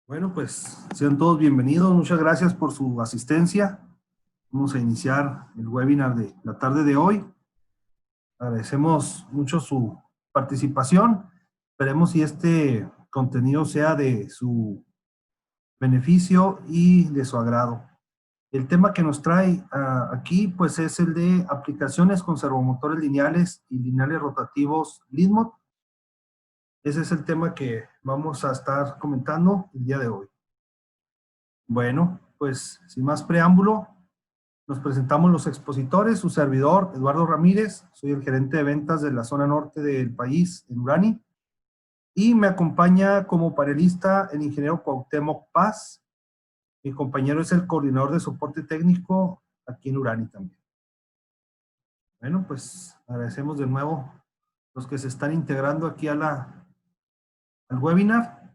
Bueno, pues sean todos bienvenidos. Muchas gracias por su asistencia. Vamos a iniciar el webinar de la tarde de hoy. Agradecemos mucho su participación. Esperemos si este contenido sea de su beneficio y de su agrado. El tema que nos trae aquí pues es el de aplicaciones con servomotores lineales y lineales rotativos Leadmot. Ese es el tema que vamos a estar comentando el día de hoy. Bueno, pues sin más preámbulo, nos presentamos los expositores, su servidor Eduardo Ramírez, soy el gerente de ventas de la zona norte del país en Urani, y me acompaña como panelista el ingeniero Cuauhtémoc Paz. Mi compañero es el coordinador de soporte técnico aquí en Urani también. Bueno, pues agradecemos de nuevo los que se están integrando aquí al webinar.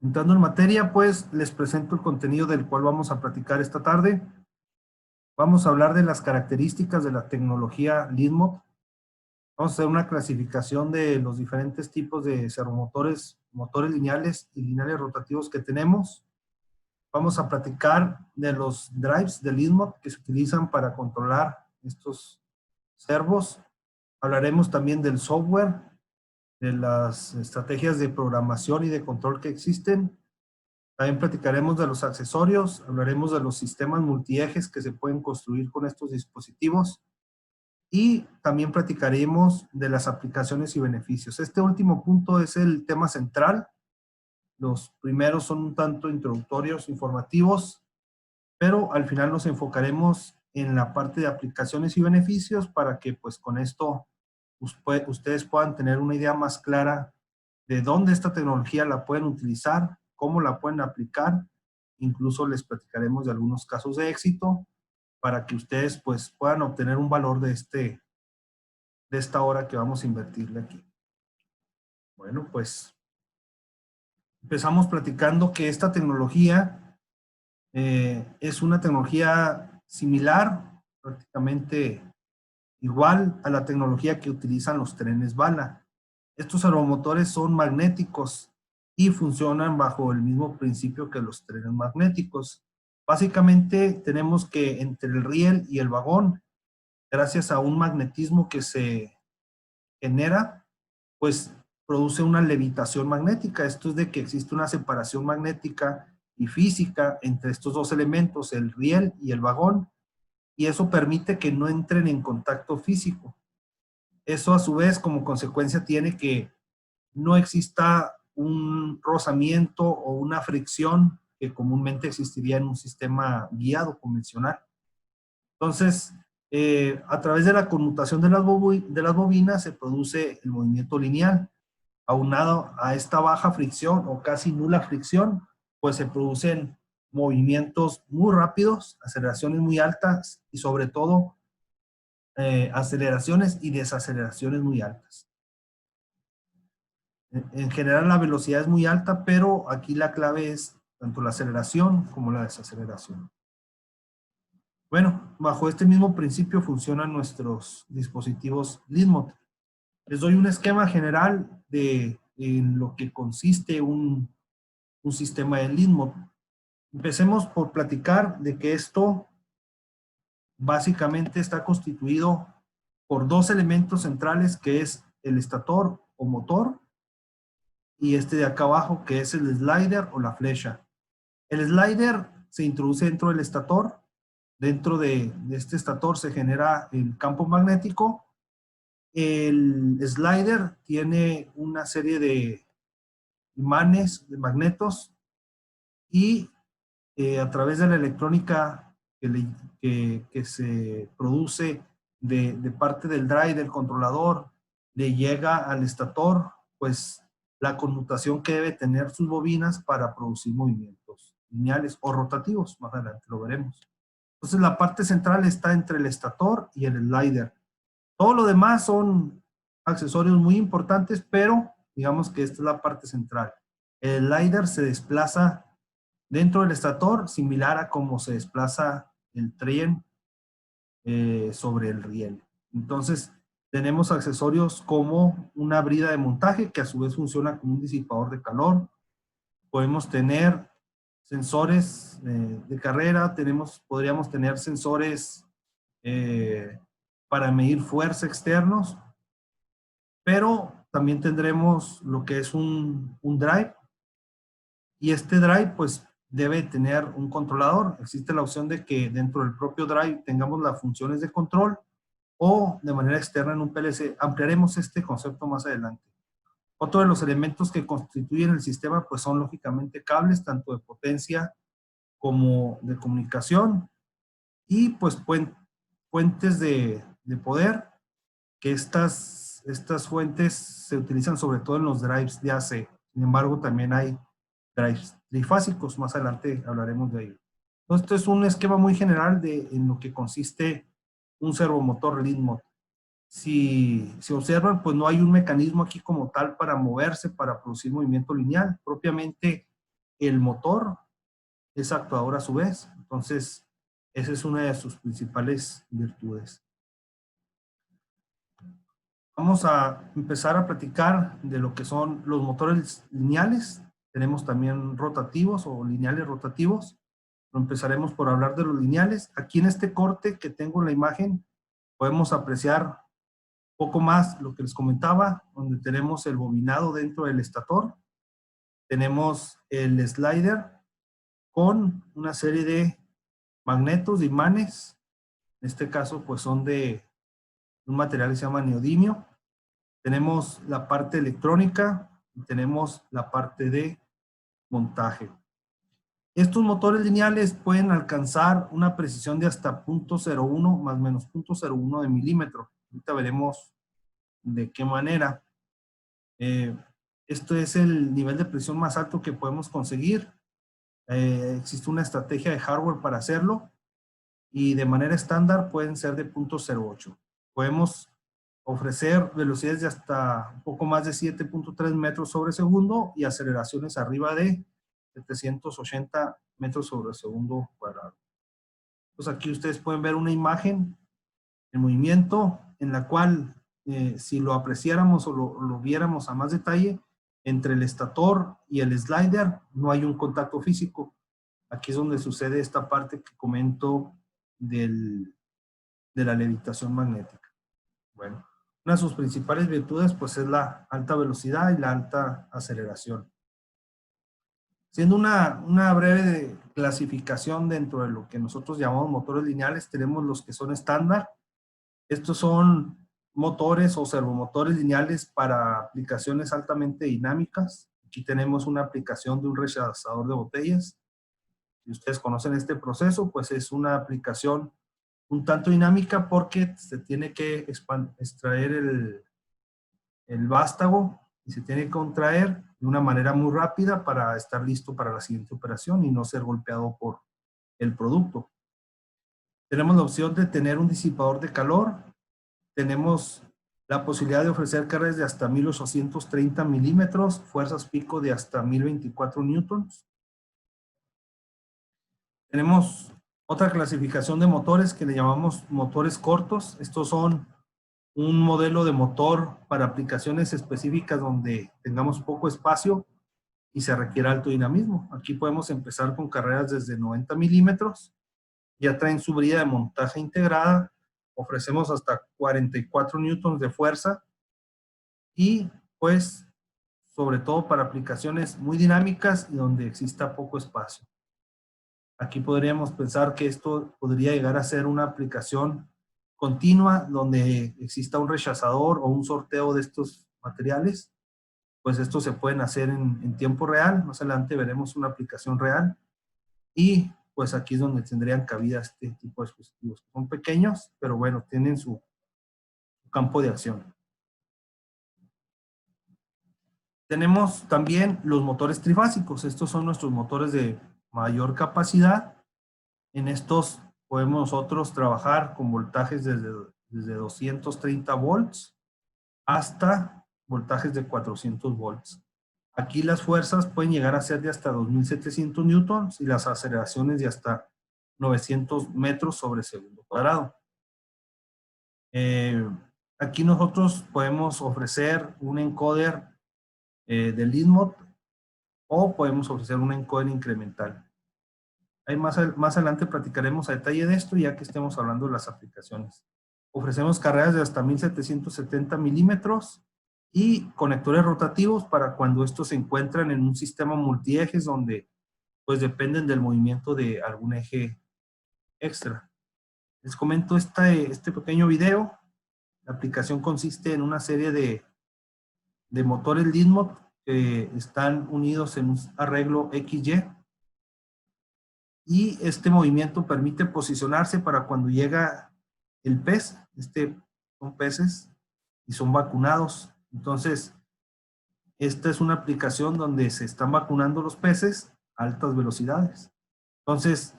Entrando en materia, pues les presento el contenido del cual vamos a platicar esta tarde. Vamos a hablar de las características de la tecnología Leadmot. Vamos a hacer una clasificación de los diferentes tipos de servomotores, motores lineales y lineales rotativos que tenemos. Vamos a platicar de los drives de Leadmot que se utilizan para controlar estos servos. Hablaremos también del software, de las estrategias de programación y de control que existen. También platicaremos de los accesorios, hablaremos de los sistemas multiejes que se pueden construir con estos dispositivos y también platicaremos de las aplicaciones y beneficios. Este último punto es el tema central. Los primeros son un tanto introductorios, informativos, pero al final nos enfocaremos en la parte de aplicaciones y beneficios para que pues con esto ustedes puedan tener una idea más clara de dónde esta tecnología la pueden utilizar, cómo la pueden aplicar. Incluso les platicaremos de algunos casos de éxito para que ustedes pues puedan obtener un valor de esta hora que vamos a invertirle aquí. Bueno, pues empezamos platicando que esta tecnología es una tecnología similar, prácticamente igual a la tecnología que utilizan los trenes bala. Estos servomotores son magnéticos y funcionan bajo el mismo principio que los trenes magnéticos. Básicamente tenemos que entre el riel y el vagón, gracias a un magnetismo que se genera, pues produce una levitación magnética. Esto es de que existe una separación magnética y física entre estos dos elementos, el riel y el vagón, y eso permite que no entren en contacto físico. Eso a su vez como consecuencia tiene que no exista un rozamiento o una fricción que comúnmente existiría en un sistema guiado convencional. Entonces, a través de la conmutación de las bobinas se produce el movimiento lineal. Aunado a esta baja fricción o casi nula fricción, pues se producen movimientos muy rápidos, aceleraciones muy altas y sobre todo aceleraciones y desaceleraciones muy altas. En general la velocidad es muy alta, pero aquí la clave es tanto la aceleración como la desaceleración. Bueno, bajo este mismo principio funcionan nuestros dispositivos Leadmot. Les doy un esquema general de en lo que consiste un sistema de Leadmot. Empecemos por platicar de que esto básicamente está constituido por dos elementos centrales, que es el estator o motor, y este de acá abajo, que es el slider o la flecha. El slider se introduce dentro del estator. Dentro de este estator se genera el campo magnético. El slider tiene una serie de imanes, de magnetos, y a través de la electrónica que se produce de parte del drive, del controlador, le llega al estator, pues la conmutación que debe tener sus bobinas para producir movimientos lineales o rotativos. Más adelante lo veremos. Entonces la parte central está entre el estator y el slider. Todo lo demás son accesorios muy importantes, pero digamos que esta es la parte central. El slider se desplaza dentro del estator, similar a cómo se desplaza el tren sobre el riel. Entonces, tenemos accesorios como una brida de montaje, que a su vez funciona como un disipador de calor, podemos tener sensores de carrera, podríamos tener sensores para medir fuerza externos, pero también tendremos lo que es un drive, y este drive pues debe tener un controlador. Existe la opción de que dentro del propio drive tengamos las funciones de control o de manera externa en un PLC. Ampliaremos este concepto más adelante. Otro de los elementos que constituyen el sistema pues son lógicamente cables, tanto de potencia como de comunicación, y pues fuentes de poder, que estas fuentes se utilizan sobre todo en los drives de AC. Sin embargo, también hay drives trifásicos, más adelante hablaremos de ello. Entonces, esto es un esquema muy general en lo que consiste un servomotor Leadmot. Si observan, pues no hay un mecanismo aquí como tal para moverse, para producir movimiento lineal. Propiamente el motor es actuador a su vez. Entonces, esa es una de sus principales virtudes. Vamos a empezar a platicar de lo que son los motores lineales. Tenemos también rotativos o lineales rotativos. Empezaremos por hablar de los lineales. Aquí en este corte que tengo en la imagen, podemos apreciar un poco más lo que les comentaba, donde tenemos el bobinado dentro del estator. Tenemos el slider con una serie de magnetos, de imanes. En este caso, pues son de un material que se llama neodimio. Tenemos la parte electrónica y tenemos la parte de montaje. Estos motores lineales pueden alcanzar una precisión de hasta 0.01 más menos 0.01 de milímetro. Ahorita veremos de qué manera. Esto es el nivel de precisión más alto que podemos conseguir. Existe una estrategia de hardware para hacerlo, y de manera estándar pueden ser de 0.08. Podemos ofrecer velocidades de hasta un poco más de 7.3 metros sobre segundo y aceleraciones arriba de 780 metros sobre segundo cuadrado. Pues aquí ustedes pueden ver una imagen en movimiento en la cual, si lo apreciáramos o lo viéramos a más detalle, entre el estator y el slider no hay un contacto físico. Aquí es donde sucede esta parte que comento de la levitación magnética. Bueno, una de sus principales virtudes pues es la alta velocidad y la alta aceleración. Siendo una breve clasificación dentro de lo que nosotros llamamos motores lineales, tenemos los que son estándar. Estos son motores o servomotores lineales para aplicaciones altamente dinámicas. Aquí tenemos una aplicación de un rechazador de botellas. Si ustedes conocen este proceso, pues es una aplicación un tanto dinámica porque se tiene que extraer el vástago y se tiene que contraer de una manera muy rápida para estar listo para la siguiente operación y no ser golpeado por el producto. Tenemos la opción de tener un disipador de calor. Tenemos la posibilidad de ofrecer cargas de hasta 1830 milímetros, fuerzas pico de hasta 1024 newtons. Tenemos otra clasificación de motores que le llamamos motores cortos. Estos son un modelo de motor para aplicaciones específicas donde tengamos poco espacio y se requiere alto dinamismo. Aquí podemos empezar con carreras desde 90 milímetros. Ya traen su brida de montaje integrada. Ofrecemos hasta 44 newtons de fuerza y pues sobre todo para aplicaciones muy dinámicas y donde exista poco espacio. Aquí podríamos pensar que esto podría llegar a ser una aplicación continua donde exista un rechazador o un sorteo de estos materiales. Pues estos se pueden hacer en tiempo real. Más adelante veremos una aplicación real. Y pues aquí es donde tendrían cabida este tipo de dispositivos. Son pequeños, pero bueno, tienen su campo de acción. Tenemos también los motores trifásicos. Estos son nuestros motores de mayor capacidad. En estos podemos nosotros trabajar con voltajes desde 230 volts hasta voltajes de 400 volts. Aquí las fuerzas pueden llegar a ser de hasta 2700 newtons y las aceleraciones de hasta 900 metros sobre segundo cuadrado. Aquí nosotros podemos ofrecer un encoder de Leadmot o podemos ofrecer un encoder incremental. Ahí más adelante platicaremos a detalle de esto, ya que estemos hablando de las aplicaciones. Ofrecemos carreras de hasta 1770 milímetros y conectores rotativos para cuando estos se encuentran en un sistema multiejes donde pues dependen del movimiento de algún eje extra. Les comento este pequeño video. La aplicación consiste en una serie de motores Leadmot que están unidos en un arreglo XY, y este movimiento permite posicionarse para cuando llega el pez. Son peces y son vacunados. Entonces, esta es una aplicación donde se están vacunando los peces a altas velocidades. Entonces,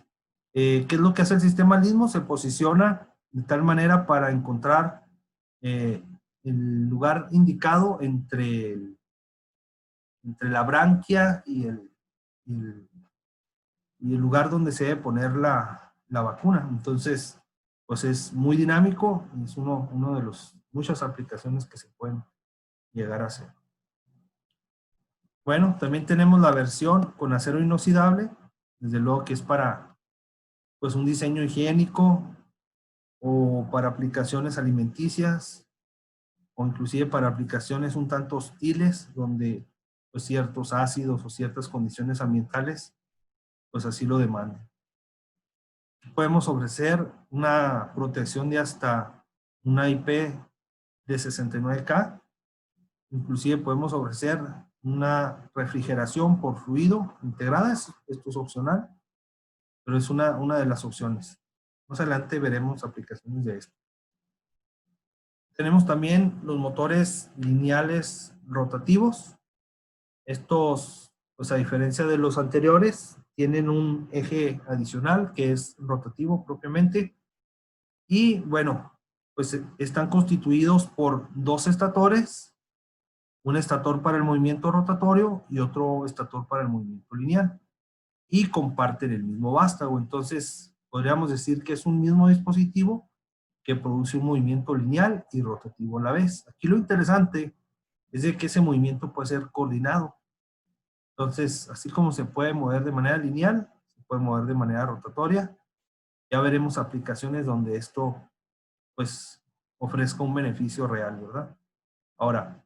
¿qué es lo que hace el sistema Leadmot? Se posiciona de tal manera para encontrar el lugar indicado entre la branquia y el lugar donde se debe poner la vacuna. Entonces, pues es muy dinámico, es uno de los muchas aplicaciones que se pueden llegar a hacer. Bueno, también tenemos la versión con acero inoxidable, desde luego que es para pues un diseño higiénico o para aplicaciones alimenticias o inclusive para aplicaciones un tanto hostiles donde pues ciertos ácidos o ciertas condiciones ambientales pues así lo demandan. Podemos ofrecer una protección de hasta una IP de 69K. Inclusive podemos ofrecer una refrigeración por fluido integrada. Esto es opcional, pero es una de las opciones. Más adelante veremos aplicaciones de esto. Tenemos también los motores lineales rotativos. Estos, pues a diferencia de los anteriores, tienen un eje adicional que es rotativo propiamente. Y bueno, pues están constituidos por dos estatores, un estator para el movimiento rotatorio y otro estator para el movimiento lineal. Y comparten el mismo vástago. Entonces, podríamos decir que es un mismo dispositivo que produce un movimiento lineal y rotativo a la vez. Aquí lo interesante es de que ese movimiento puede ser coordinado. Entonces, así como se puede mover de manera lineal, se puede mover de manera rotatoria. Ya veremos aplicaciones donde esto, pues, ofrezca un beneficio real, ¿verdad? Ahora,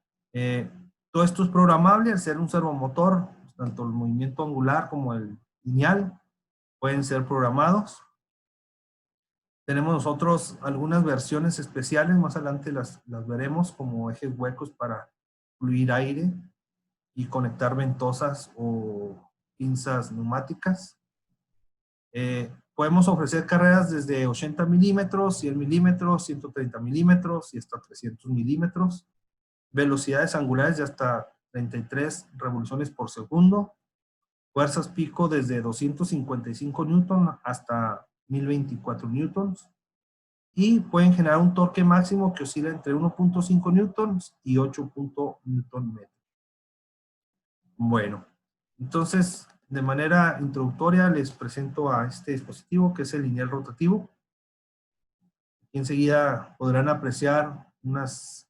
todo esto es programable al ser un servomotor, tanto el movimiento angular como el lineal pueden ser programados. Tenemos nosotros algunas versiones especiales, más adelante las veremos, como ejes huecos para fluir aire y conectar ventosas o pinzas neumáticas. Podemos ofrecer carreras desde 80 milímetros, 100 milímetros, 130 milímetros y hasta 300 milímetros. Velocidades angulares de hasta 33 revoluciones por segundo. Fuerzas pico desde 255 newton hasta 1024 newtons. Y pueden generar un torque máximo que oscila entre 1.5 newtons y 8 newton metros. Bueno, entonces, de manera introductoria les presento a este dispositivo que es el lineal rotativo. Aquí enseguida podrán apreciar unas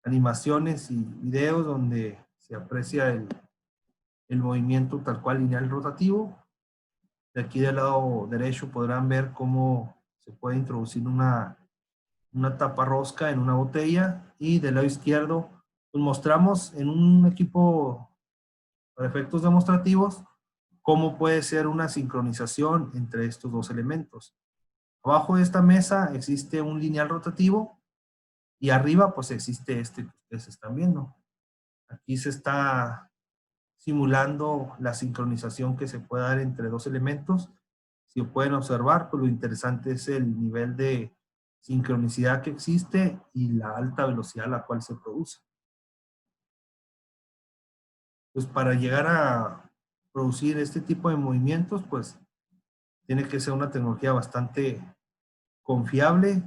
animaciones y videos donde se aprecia el movimiento tal cual lineal rotativo. De aquí del lado derecho podrán ver cómo se puede introducir una tapa rosca en una botella, y del lado izquierdo pues mostramos en un equipo para efectos demostrativos cómo puede ser una sincronización entre estos dos elementos. Abajo de esta mesa existe un lineal rotativo y arriba pues existe este que ustedes están viendo. Aquí se está simulando la sincronización que se puede dar entre dos elementos. Si pueden observar, pues lo interesante es el nivel de sincronicidad que existe y la alta velocidad a la cual se produce. Pues para llegar a producir este tipo de movimientos, pues tiene que ser una tecnología bastante confiable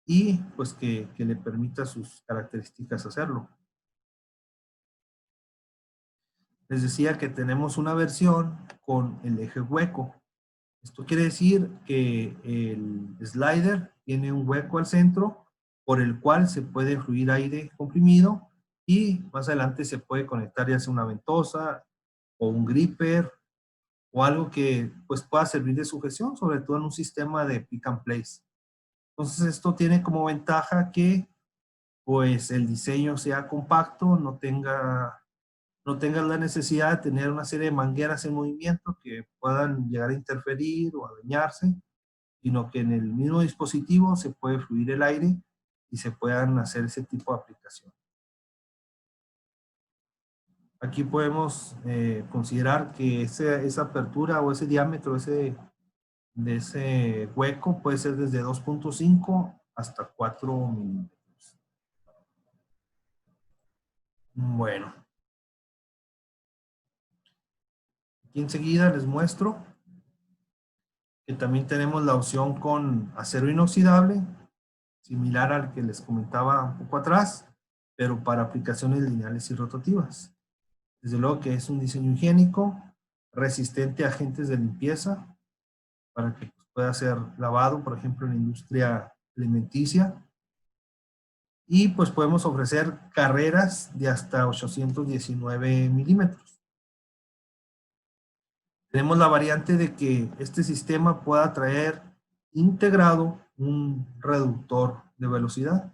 y pues que le permita sus características hacerlo. Les decía que tenemos una versión con el eje hueco. Esto quiere decir que el slider tiene un hueco al centro por el cual se puede fluir aire comprimido y más adelante se puede conectar ya sea una ventosa o un gripper, o algo que pues pueda servir de sujeción, sobre todo en un sistema de pick and place. Entonces esto tiene como ventaja que pues el diseño sea compacto, no tengas la necesidad de tener una serie de mangueras en movimiento que puedan llegar a interferir o a dañarse, sino que en el mismo dispositivo se puede fluir el aire y se puedan hacer ese tipo de aplicación. Aquí podemos considerar que esa apertura o ese diámetro de ese hueco puede ser desde 2.5 hasta 4 milímetros. Bueno, aquí enseguida les muestro que también tenemos la opción con acero inoxidable, similar al que les comentaba un poco atrás, pero para aplicaciones lineales y rotativas. Desde luego que es un diseño higiénico, resistente a agentes de limpieza, para que pueda ser lavado, por ejemplo, en la industria alimenticia. Y pues podemos ofrecer carreras de hasta 819 milímetros. Tenemos la variante de que este sistema pueda traer integrado un reductor de velocidad.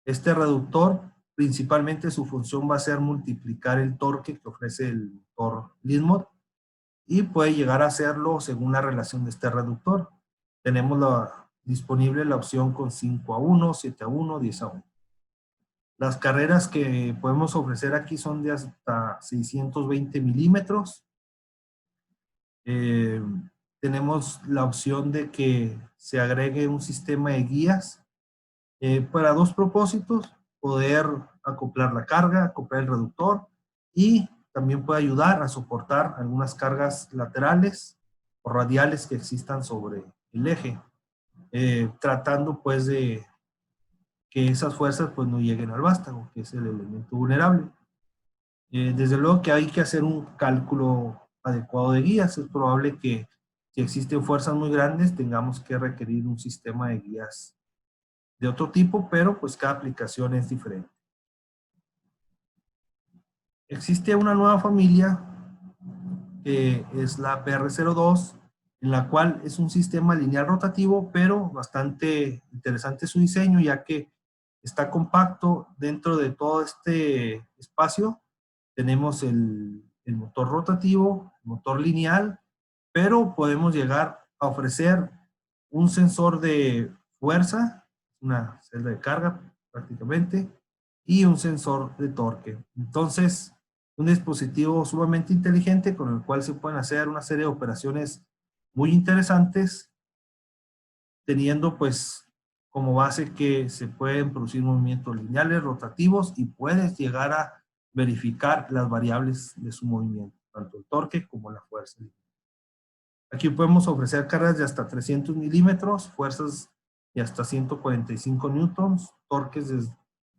Este reductor, principalmente su función va a ser multiplicar el torque que ofrece el motor Leadmod y puede llegar a hacerlo según la relación de este reductor. Tenemos disponible la opción con 5:1, 7:1, 10:1. Las carreras que podemos ofrecer aquí son de hasta 620 milímetros. Tenemos la opción de que se agregue un sistema de guías para dos propósitos: poder acoplar la carga, acoplar el reductor, y también puede ayudar a soportar algunas cargas laterales o radiales que existan sobre el eje, tratando pues de que esas fuerzas pues no lleguen al vástago, que es el elemento vulnerable. Desde luego que hay que hacer un cálculo adecuado de guías. Es probable que si existen fuerzas muy grandes tengamos que requerir un sistema de guías de otro tipo, pero pues cada aplicación es diferente. Existe una nueva familia que es la PR02, en la cual es un sistema lineal rotativo, pero bastante interesante su diseño, ya que está compacto. Dentro de todo este espacio tenemos el motor rotativo, el motor lineal, pero podemos llegar a ofrecer un sensor de fuerza, una celda de carga prácticamente, y un sensor de torque. Entonces, un dispositivo sumamente inteligente con el cual se pueden hacer una serie de operaciones muy interesantes, teniendo pues como base que se pueden producir movimientos lineales, rotativos, y puedes llegar a verificar las variables de su movimiento, tanto el torque como la fuerza. Aquí podemos ofrecer cargas de hasta 300 milímetros, fuerzas de hasta 145 newtons, torques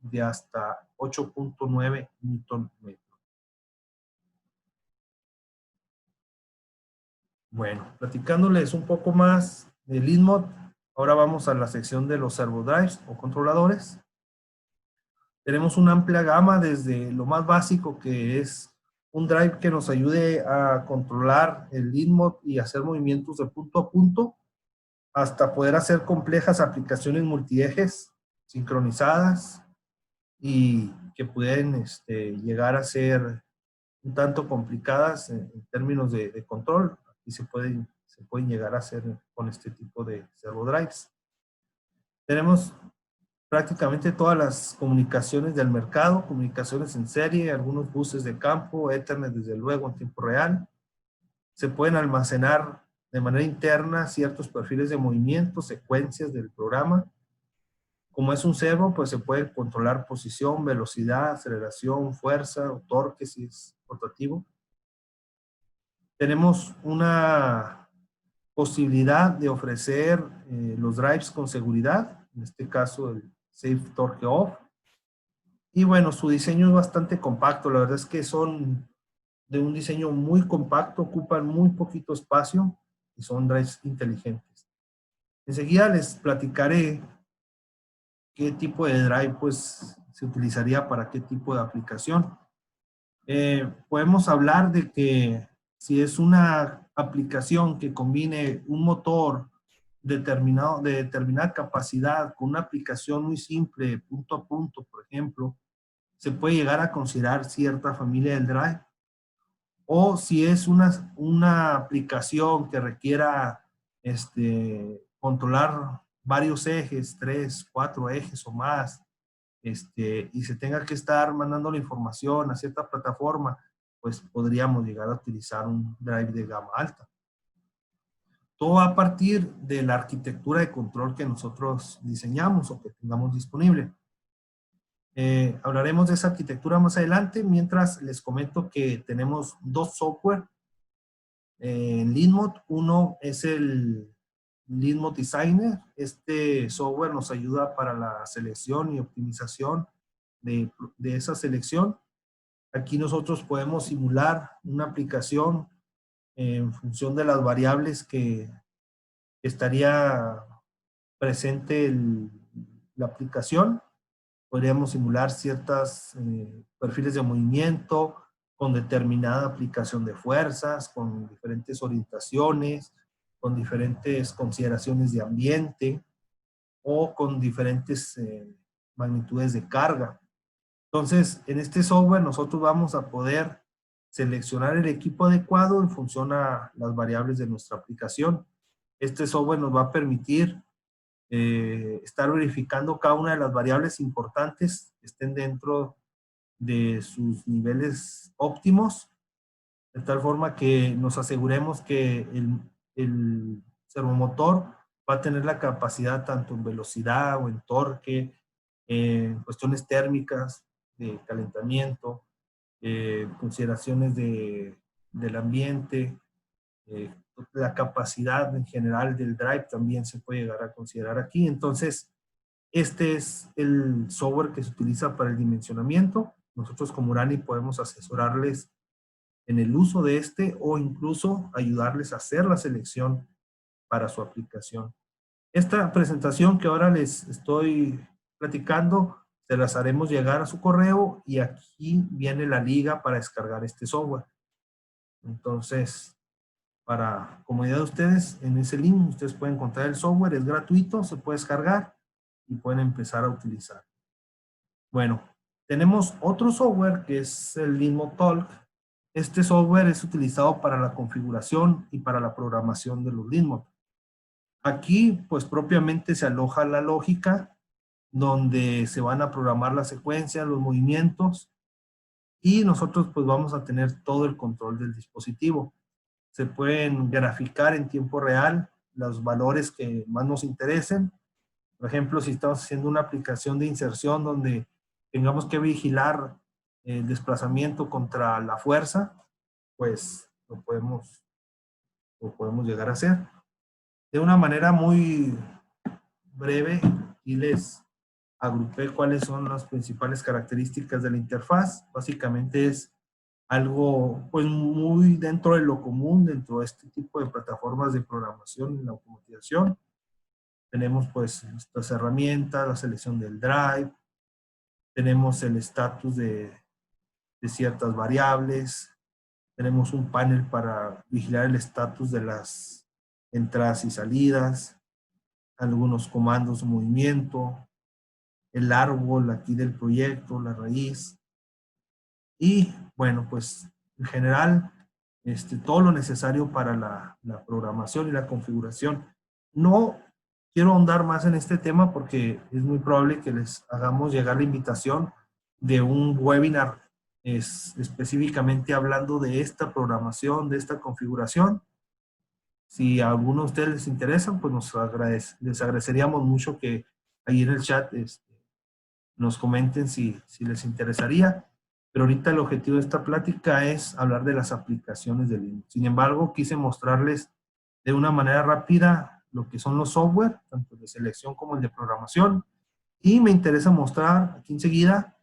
de hasta 8.9 newton metro. Bueno, platicándoles un poco más de Leadmod, ahora vamos a la sección de los servodrives o controladores. Tenemos una amplia gama desde lo más básico, que es un drive que nos ayude a controlar el Leadmod y hacer movimientos de punto a punto, hasta poder hacer complejas aplicaciones multiejes sincronizadas y que pueden llegar a ser un tanto complicadas en términos de control. Aquí se pueden llegar a hacer con este tipo de servodrives. Tenemos prácticamente todas las comunicaciones del mercado, comunicaciones en serie, algunos buses de campo, Ethernet desde luego en tiempo real. Se pueden almacenar de manera interna ciertos perfiles de movimiento, secuencias del programa. Como es un servo, pues se puede controlar posición, velocidad, aceleración, fuerza, o torque si es rotativo. Tenemos una posibilidad de ofrecer los drives con seguridad, en este caso el Safe Torque Off. Y bueno, su diseño es bastante compacto, la verdad es que son de un diseño muy compacto, ocupan muy poquito espacio y son drives inteligentes. Enseguida les platicaré qué tipo de drive pues se utilizaría para qué tipo de aplicación. Podemos hablar de que si es una aplicación que combine un motor de determinada capacidad con una aplicación muy simple, punto a punto, por ejemplo, se puede llegar a considerar cierta familia del drive. O si es una aplicación que requiera controlar varios ejes, 3, 4 ejes o más, y se tenga que estar mandando la información a cierta plataforma, pues podríamos llegar a utilizar un drive de gama alta. Todo a partir de la arquitectura de control que nosotros diseñamos o que tengamos disponible. Hablaremos de esa arquitectura más adelante, mientras les comento que tenemos dos software en Leanmod. Uno es el Leanmod Designer. Este software nos ayuda para la selección y optimización de esa selección. Aquí nosotros podemos simular una aplicación en función de las variables que estaría presente la aplicación. Podríamos simular ciertos perfiles de movimiento con determinada aplicación de fuerzas, con diferentes orientaciones, con diferentes consideraciones de ambiente o con diferentes magnitudes de carga. Entonces, en este software nosotros vamos a poder seleccionar el equipo adecuado en función a las variables de nuestra aplicación. Este software nos va a permitir estar verificando cada una de las variables importantes que estén dentro de sus niveles óptimos, de tal forma que nos aseguremos que el servomotor va a tener la capacidad tanto en velocidad o en torque, en cuestiones térmicas, de calentamiento, consideraciones del ambiente, la capacidad en general del drive también se puede llegar a considerar aquí. Entonces, este es el software que se utiliza para el dimensionamiento. Nosotros como Urani podemos asesorarles en el uso de este o incluso ayudarles a hacer la selección para su aplicación. Esta presentación que ahora les estoy platicando, se las haremos llegar a su correo y aquí viene la liga para descargar este software. Entonces, para comodidad de ustedes, en ese link ustedes pueden encontrar el software, es gratuito, se puede descargar y pueden empezar a utilizar. Bueno, tenemos otro software que es el Leanmod Talk. Este software es utilizado para la configuración y para la programación de los Leanmod. Aquí, pues propiamente se aloja la lógica donde se van a programar las secuencias, los movimientos y nosotros pues vamos a tener todo el control del dispositivo. Se pueden graficar en tiempo real los valores que más nos interesen. Por ejemplo, si estamos haciendo una aplicación de inserción donde tengamos que vigilar el desplazamiento contra la fuerza, pues lo podemos llegar a hacer. De una manera muy breve, y les agrupé cuáles son las principales características de la interfaz. Básicamente es algo pues muy dentro de lo común, dentro de este tipo de plataformas de programación y la automatización. Tenemos pues estas herramientas, la selección del drive, tenemos el estatus de ciertas variables, tenemos un panel para vigilar el estatus de las entradas y salidas, algunos comandos de movimiento, el árbol aquí del proyecto, la raíz, y bueno, pues en general todo lo necesario para la programación y la configuración. No quiero ahondar más en este tema porque es muy probable que les hagamos llegar la invitación de un webinar específicamente hablando de esta programación, de esta configuración. Si a alguno de ustedes les interesa, pues les agradeceríamos mucho que ahí en el chat nos comenten si les interesaría. Pero ahorita el objetivo de esta plática es hablar de las aplicaciones de Linux. Sin embargo, quise mostrarles de una manera rápida lo que son los software, tanto de selección como el de programación. Y me interesa mostrar aquí enseguida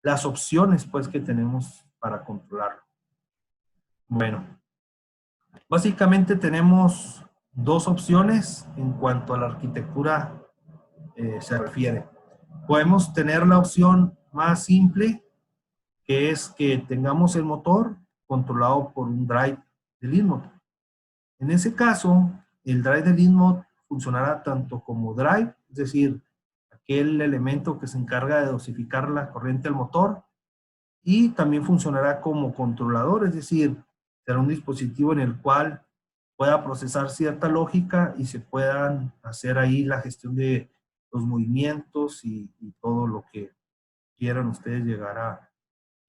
las opciones pues, que tenemos para controlarlo. Bueno, básicamente tenemos dos opciones en cuanto a la arquitectura se refiere. Podemos tener la opción más simple, que es que tengamos el motor controlado por un drive de lead. En ese caso, el drive de lead funcionará tanto como drive, es decir, aquel elemento que se encarga de dosificar la corriente al motor, y también funcionará como controlador, es decir, será un dispositivo en el cual pueda procesar cierta lógica y se puedan hacer ahí la gestión de los movimientos y todo lo que quieran ustedes llegar a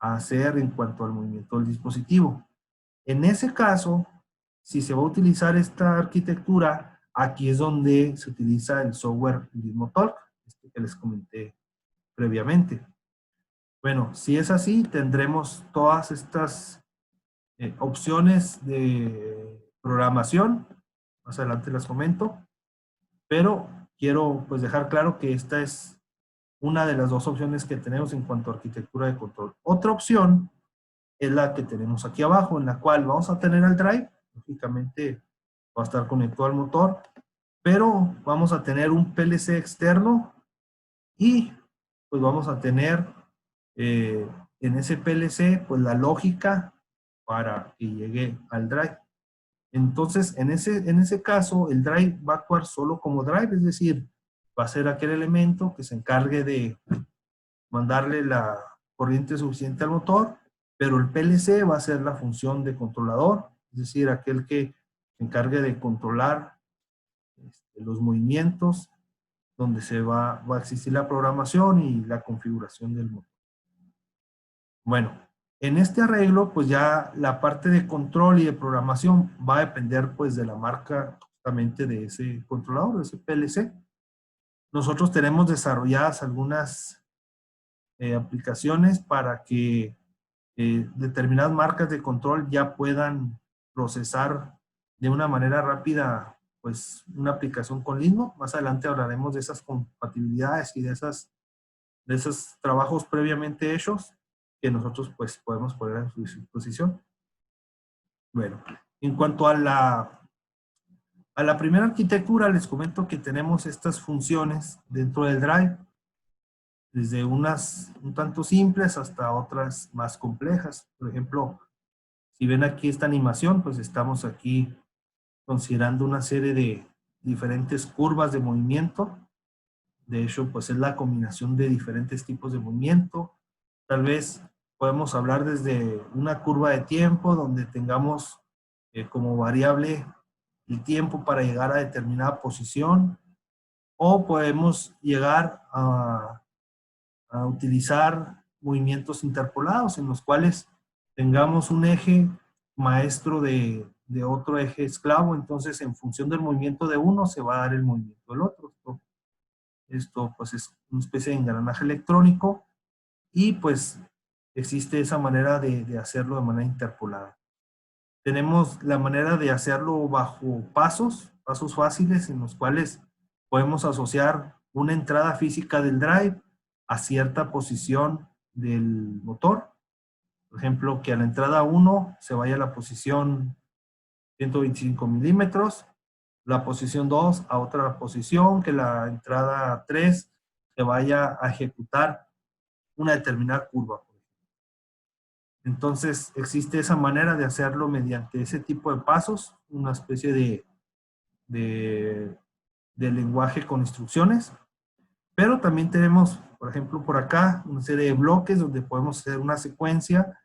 hacer en cuanto al movimiento del dispositivo. En ese caso, si se va a utilizar esta arquitectura, aquí es donde se utiliza el software Leadmotalk, que les comenté previamente. Bueno, si es así, tendremos todas estas opciones de programación. Más adelante las comento. Pero quiero pues dejar claro que esta es una de las dos opciones que tenemos en cuanto a arquitectura de control. Otra opción es la que tenemos aquí abajo, en la cual vamos a tener el drive, lógicamente va a estar conectado al motor, pero vamos a tener un PLC externo y pues vamos a tener en ese PLC pues la lógica para que llegue al drive. Entonces, en ese caso, el drive va a actuar solo como drive, es decir, va a ser aquel elemento que se encargue de mandarle la corriente suficiente al motor, pero el PLC va a ser la función de controlador, es decir, aquel que se encargue de controlar los movimientos, donde va a existir la programación y la configuración del motor. Bueno, en este arreglo, pues ya la parte de control y de programación va a depender pues de la marca justamente de ese controlador, de ese PLC. Nosotros tenemos desarrolladas algunas aplicaciones para que determinadas marcas de control ya puedan procesar de una manera rápida pues una aplicación con Linux. Más adelante hablaremos de esas compatibilidades y de esos trabajos previamente hechos que nosotros pues podemos poner a su disposición. Bueno, en cuanto a la primera arquitectura, les comento que tenemos estas funciones dentro del drive, desde unas un tanto simples hasta otras más complejas. Por ejemplo, si ven aquí esta animación, pues estamos aquí considerando una serie de diferentes curvas de movimiento. De hecho, pues es la combinación de diferentes tipos de movimiento. Tal vez podemos hablar desde una curva de tiempo donde tengamos como variable el tiempo para llegar a determinada posición, o podemos llegar a utilizar movimientos interpolados en los cuales tengamos un eje maestro de otro eje esclavo, entonces en función del movimiento de uno se va a dar el movimiento del otro. Esto pues es una especie de engranaje electrónico y pues existe esa manera de hacerlo de manera interpolada. Tenemos la manera de hacerlo bajo pasos fáciles en los cuales podemos asociar una entrada física del drive a cierta posición del motor. Por ejemplo, que a la entrada 1 se vaya a la posición 125 milímetros, la posición 2 a otra posición, que la entrada 3 se vaya a ejecutar una determinada curva. Entonces, existe esa manera de hacerlo mediante ese tipo de pasos, una especie de lenguaje con instrucciones. Pero también tenemos, por ejemplo, por acá, una serie de bloques donde podemos hacer una secuencia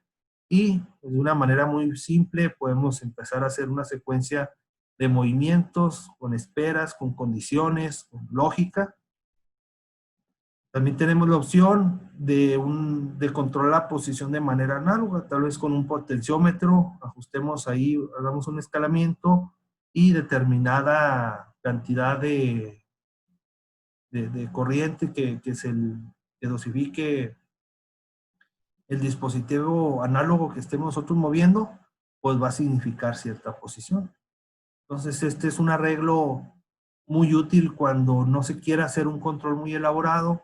y de una manera muy simple podemos empezar a hacer una secuencia de movimientos con esperas, con condiciones, con lógica. También tenemos la opción de controlar la posición de manera análoga, tal vez con un potenciómetro, ajustemos ahí, hagamos un escalamiento y determinada cantidad de corriente que dosifique el dispositivo análogo que estemos nosotros moviendo, pues va a significar cierta posición. Entonces, este es un arreglo muy útil cuando no se quiere hacer un control muy elaborado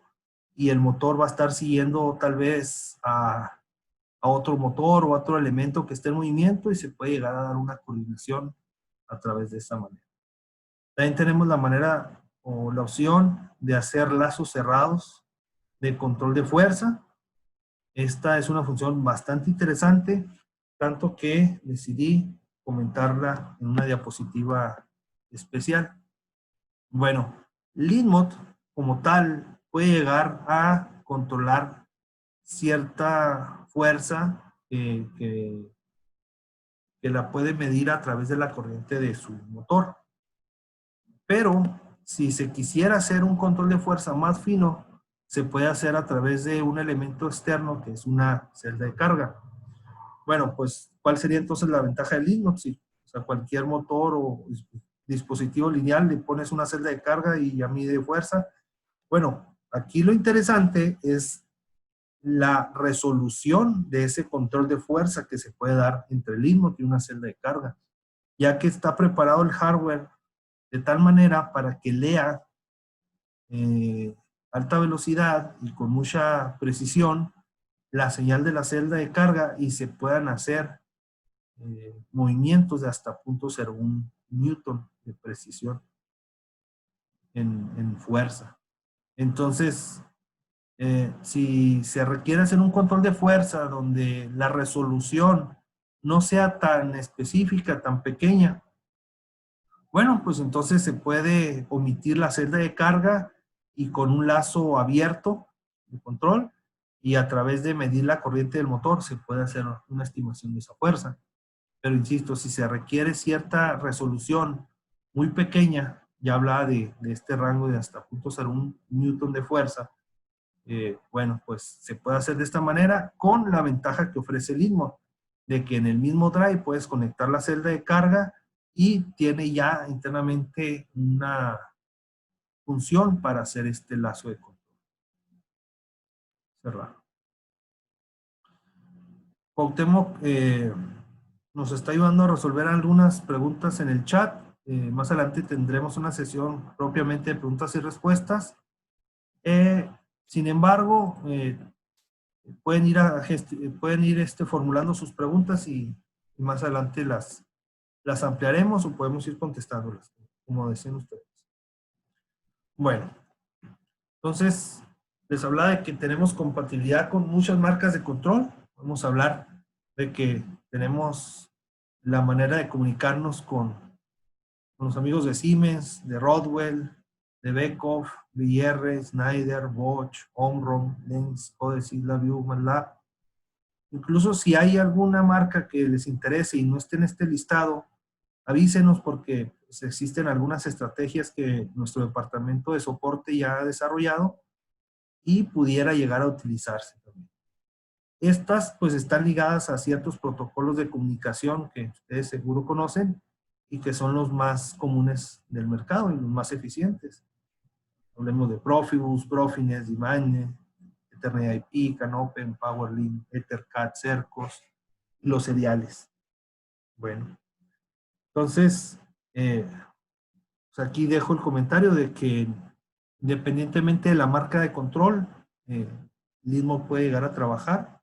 y el motor va a estar siguiendo tal vez a otro motor o a otro elemento que esté en movimiento y se puede llegar a dar una coordinación a través de esta manera. También tenemos la manera o la opción de hacer lazos cerrados de control de fuerza. Esta es una función bastante interesante, tanto que decidí comentarla en una diapositiva especial. Bueno, Linmod como tal puede llegar a controlar cierta fuerza que la puede medir a través de la corriente de su motor. Pero si se quisiera hacer un control de fuerza más fino, se puede hacer a través de un elemento externo que es una celda de carga. Bueno, pues, ¿cuál sería entonces la ventaja del Linux? Sí, o sea, cualquier motor o dispositivo lineal le pones una celda de carga y ya mide fuerza. Bueno, aquí lo interesante es la resolución de ese control de fuerza que se puede dar entre el Linux y una celda de carga, ya que está preparado el hardware de tal manera para que lea alta velocidad y con mucha precisión la señal de la celda de carga y se puedan hacer movimientos de hasta 0.01 newton de precisión en fuerza. Entonces, si se requiere hacer un control de fuerza donde la resolución no sea tan específica, tan pequeña, bueno, pues entonces se puede omitir la celda de carga y con un lazo abierto de control y a través de medir la corriente del motor se puede hacer una estimación de esa fuerza. Pero insisto, si se requiere cierta resolución muy pequeña, ya hablaba de este rango de hasta 0.01 newton de fuerza, bueno, pues se puede hacer de esta manera con la ventaja que ofrece el Linmod, de que en el mismo drive puedes conectar la celda de carga y tiene ya internamente una función para hacer este lazo de control. Cerrar. Cuauhtémoc nos está ayudando a resolver algunas preguntas en el chat. Más adelante tendremos una sesión propiamente de preguntas y respuestas. Sin embargo, pueden ir formulando sus preguntas y más adelante las ampliaremos o podemos ir contestándolas, como decían ustedes. Bueno, entonces les hablaba de que tenemos compatibilidad con muchas marcas de control. Vamos a hablar de que tenemos la manera de comunicarnos con los amigos de Siemens, de Rodwell, de Beckhoff, BR, Schneider, Bosch, Omron, Lenz, Odyssey, LabVIEW, MATLAB. Incluso si hay alguna marca que les interese y no esté en este listado, avísenos porque pues, existen algunas estrategias que nuestro departamento de soporte ya ha desarrollado y pudiera llegar a utilizarse también. Estas pues están ligadas a ciertos protocolos de comunicación que ustedes seguro conocen y que son los más comunes del mercado y los más eficientes. Hablemos de Profibus, Profinet, Dimane, Ethernet IP, Canopen, PowerLink, EtherCAT, Cercos, los seriales. Bueno, entonces, pues aquí dejo el comentario de que independientemente de la marca de control, Linmod puede llegar a trabajar.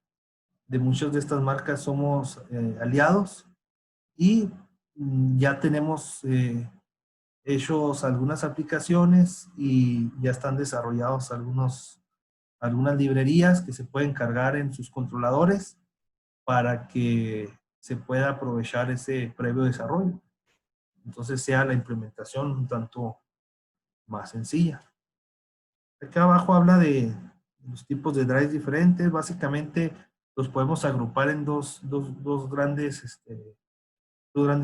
De muchas de estas marcas somos aliados y ya tenemos hechos algunas aplicaciones y ya están desarrollados algunas librerías que se pueden cargar en sus controladores para que se pueda aprovechar ese previo desarrollo. Entonces sea la implementación un tanto más sencilla. Acá abajo habla de los tipos de drives diferentes. Básicamente los podemos agrupar en dos grandes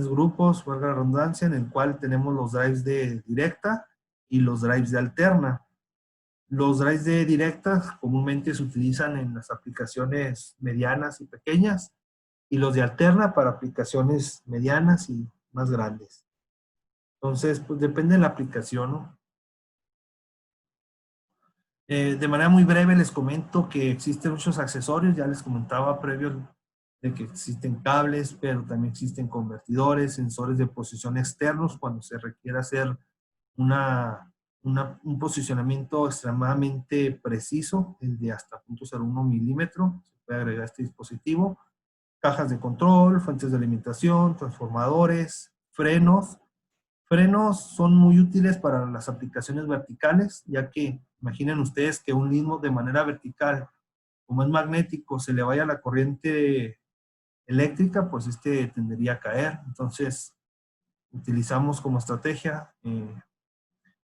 grupos, valga la redundancia, en el cual tenemos los drives de directa y los drives de alterna. Los drives de directa comúnmente se utilizan en las aplicaciones medianas y pequeñas y los de alterna para aplicaciones medianas y más grandes. Entonces, pues depende de la aplicación, ¿no? De manera muy breve les comento que existen muchos accesorios, ya les comentaba previo de que existen cables, pero también existen convertidores, sensores de posición externos cuando se requiere hacer un posicionamiento extremadamente preciso, el de hasta 0.01 milímetro, se puede agregar a este dispositivo, cajas de control, fuentes de alimentación, transformadores, frenos. Frenos son muy útiles para las aplicaciones verticales, ya que imaginen ustedes que un Linmod de manera vertical como es magnético, se le vaya la corriente eléctrica, pues tendería a caer. Entonces, utilizamos como estrategia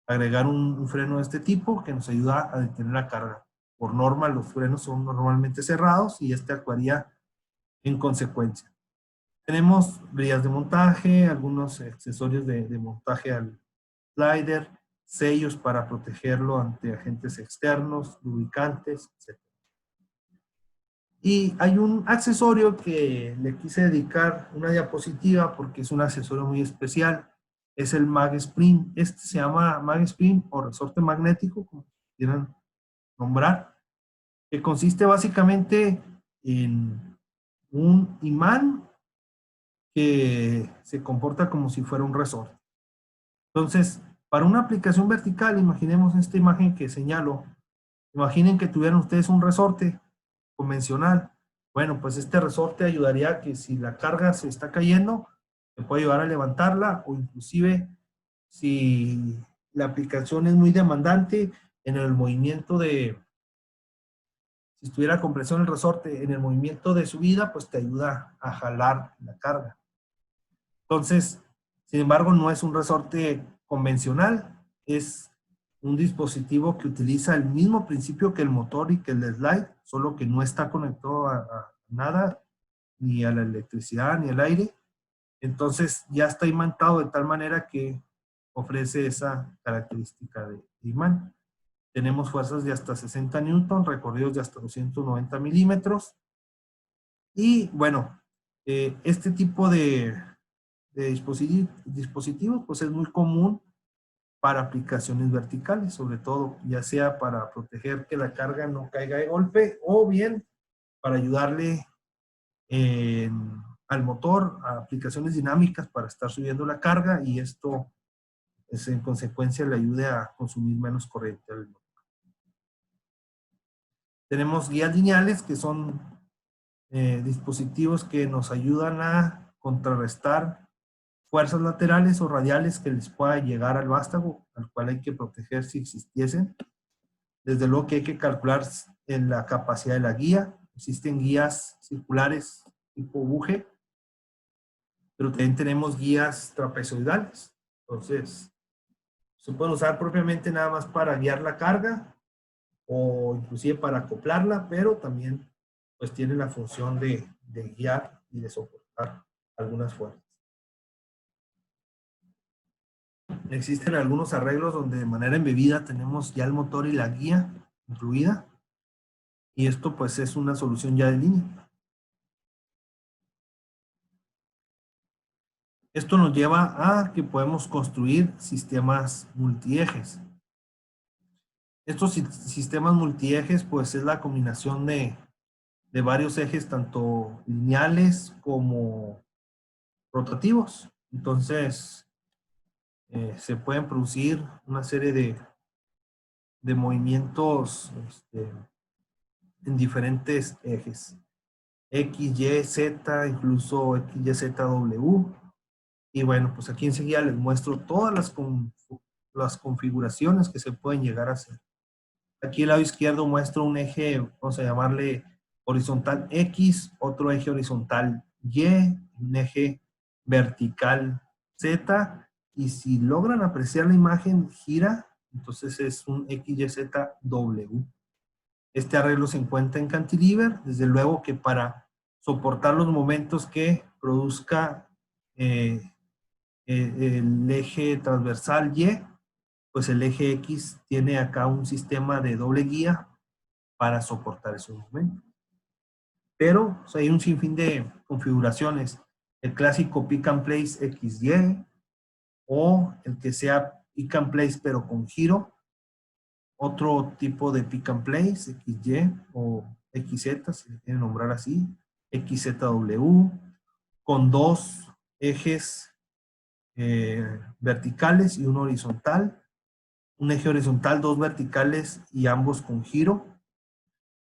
agregar un freno de este tipo que nos ayuda a detener la carga. Por norma, los frenos son normalmente cerrados y actuaría en consecuencia. Tenemos brillas de montaje, algunos accesorios de montaje al slider, sellos para protegerlo ante agentes externos, lubricantes, etc. Y hay un accesorio que le quise dedicar una diapositiva porque es un accesorio muy especial. Es el MagSprint. Se llama MagSprint o resorte magnético, como quieran nombrar, que consiste básicamente en un imán que se comporta como si fuera un resorte. Entonces, para una aplicación vertical, imaginemos esta imagen que señalo. Imaginen que tuvieran ustedes un resorte convencional. Bueno, pues este resorte ayudaría a que si la carga se está cayendo, se puede ayudar a levantarla, o inclusive si la aplicación es muy demandante en el movimiento si estuviera compresión el resorte, en el movimiento de subida, pues te ayuda a jalar la carga. Entonces, sin embargo, no es un resorte convencional, es un dispositivo que utiliza el mismo principio que el motor y que el slide, solo que no está conectado a nada, ni a la electricidad, ni al aire. Entonces, ya está imantado de tal manera que ofrece esa característica de imán. Tenemos fuerzas de hasta 60 newton, recorridos de hasta 290 milímetros. Y bueno, este tipo de dispositivos pues es muy común para aplicaciones verticales, sobre todo, ya sea para proteger que la carga no caiga de golpe, o bien para ayudarle al motor a aplicaciones dinámicas para estar subiendo la carga, y esto en consecuencia le ayude a consumir menos corriente al motor. Tenemos guías lineales, que son dispositivos que nos ayudan a contrarrestar fuerzas laterales o radiales que les pueda llegar al vástago, al cual hay que proteger si existiesen. Desde luego que hay que calcular en la capacidad de la guía. Existen guías circulares tipo buje, pero también tenemos guías trapezoidales. Entonces, se pueden usar propiamente nada más para guiar la carga o inclusive para acoplarla, pero también pues tiene la función de guiar y de soportar algunas fuerzas. Existen algunos arreglos donde de manera embebida tenemos ya el motor y la guía incluida, y esto pues es una solución ya de línea. Esto nos lleva a que podemos construir sistemas multiejes. Estos sistemas multiejes pues es la combinación de varios ejes, tanto lineales como rotativos. Entonces, se pueden producir una serie de movimientos en diferentes ejes. X, Y, Z, incluso X, Y, Z, W. Y bueno, pues aquí enseguida les muestro todas las configuraciones que se pueden llegar a hacer. Aquí al lado izquierdo muestro un eje, vamos a llamarle horizontal X, otro eje horizontal Y, un eje vertical Z, y si logran apreciar la imagen, gira, entonces es un XYZW. Este arreglo se encuentra en cantilever, desde luego que para soportar los momentos que produzca el eje transversal Y, pues el eje X tiene acá un sistema de doble guía para soportar esos momentos. Pero pues, hay un sinfín de configuraciones. El clásico pick and place XY, o el que sea pick and place pero con giro. Otro tipo de pick and place, XY o XZ, si le quieren nombrar así. XZW, con dos ejes verticales y uno horizontal. Un eje horizontal, dos verticales y ambos con giro.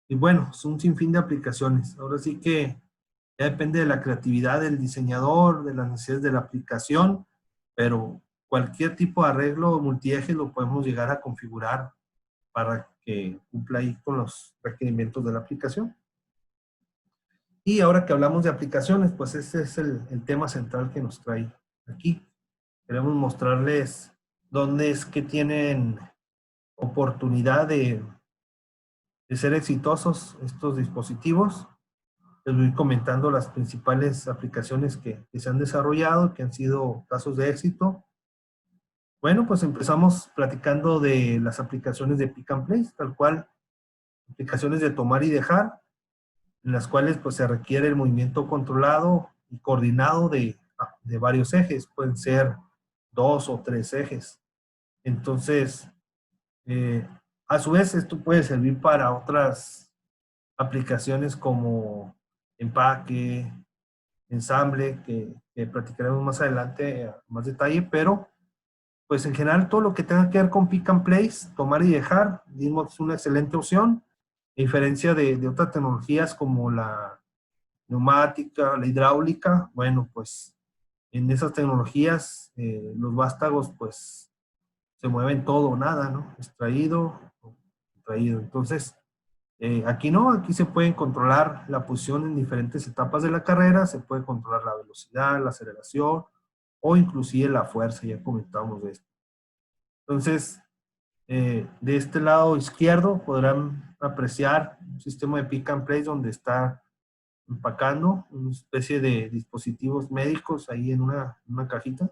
Y bueno, es un sinfín de aplicaciones. Ahora sí que ya depende de la creatividad del diseñador, de las necesidades de la aplicación, pero cualquier tipo de arreglo multieje lo podemos llegar a configurar para que cumpla ahí con los requerimientos de la aplicación. Y ahora que hablamos de aplicaciones, pues este es el tema central que nos trae aquí. Queremos mostrarles dónde es que tienen oportunidad de ser exitosos estos dispositivos. Les voy comentando las principales aplicaciones que se han desarrollado, que han sido casos de éxito. Bueno, pues empezamos platicando de las aplicaciones de Pick and Place, tal cual, aplicaciones de tomar y dejar, en las cuales pues se requiere el movimiento controlado y coordinado de varios ejes, pueden ser 2 o 3 ejes. Entonces, a su vez esto puede servir para otras aplicaciones como empaque, ensamble, que platicaremos más adelante a más detalle, pero pues en general todo lo que tenga que ver con Pick and Place, tomar y dejar, Leanmod es una excelente opción, a diferencia de otras tecnologías como la neumática, la hidráulica. Bueno, pues en esas tecnologías los vástagos pues se mueven todo o nada, ¿no? Extraído, traído. Entonces, aquí no, aquí se pueden controlar la posición en diferentes etapas de la carrera, se puede controlar la velocidad, la aceleración o inclusive la fuerza, ya comentábamos de esto. Entonces, de este lado izquierdo podrán apreciar un sistema de Pick and Place donde está empacando una especie de dispositivos médicos ahí en una cajita.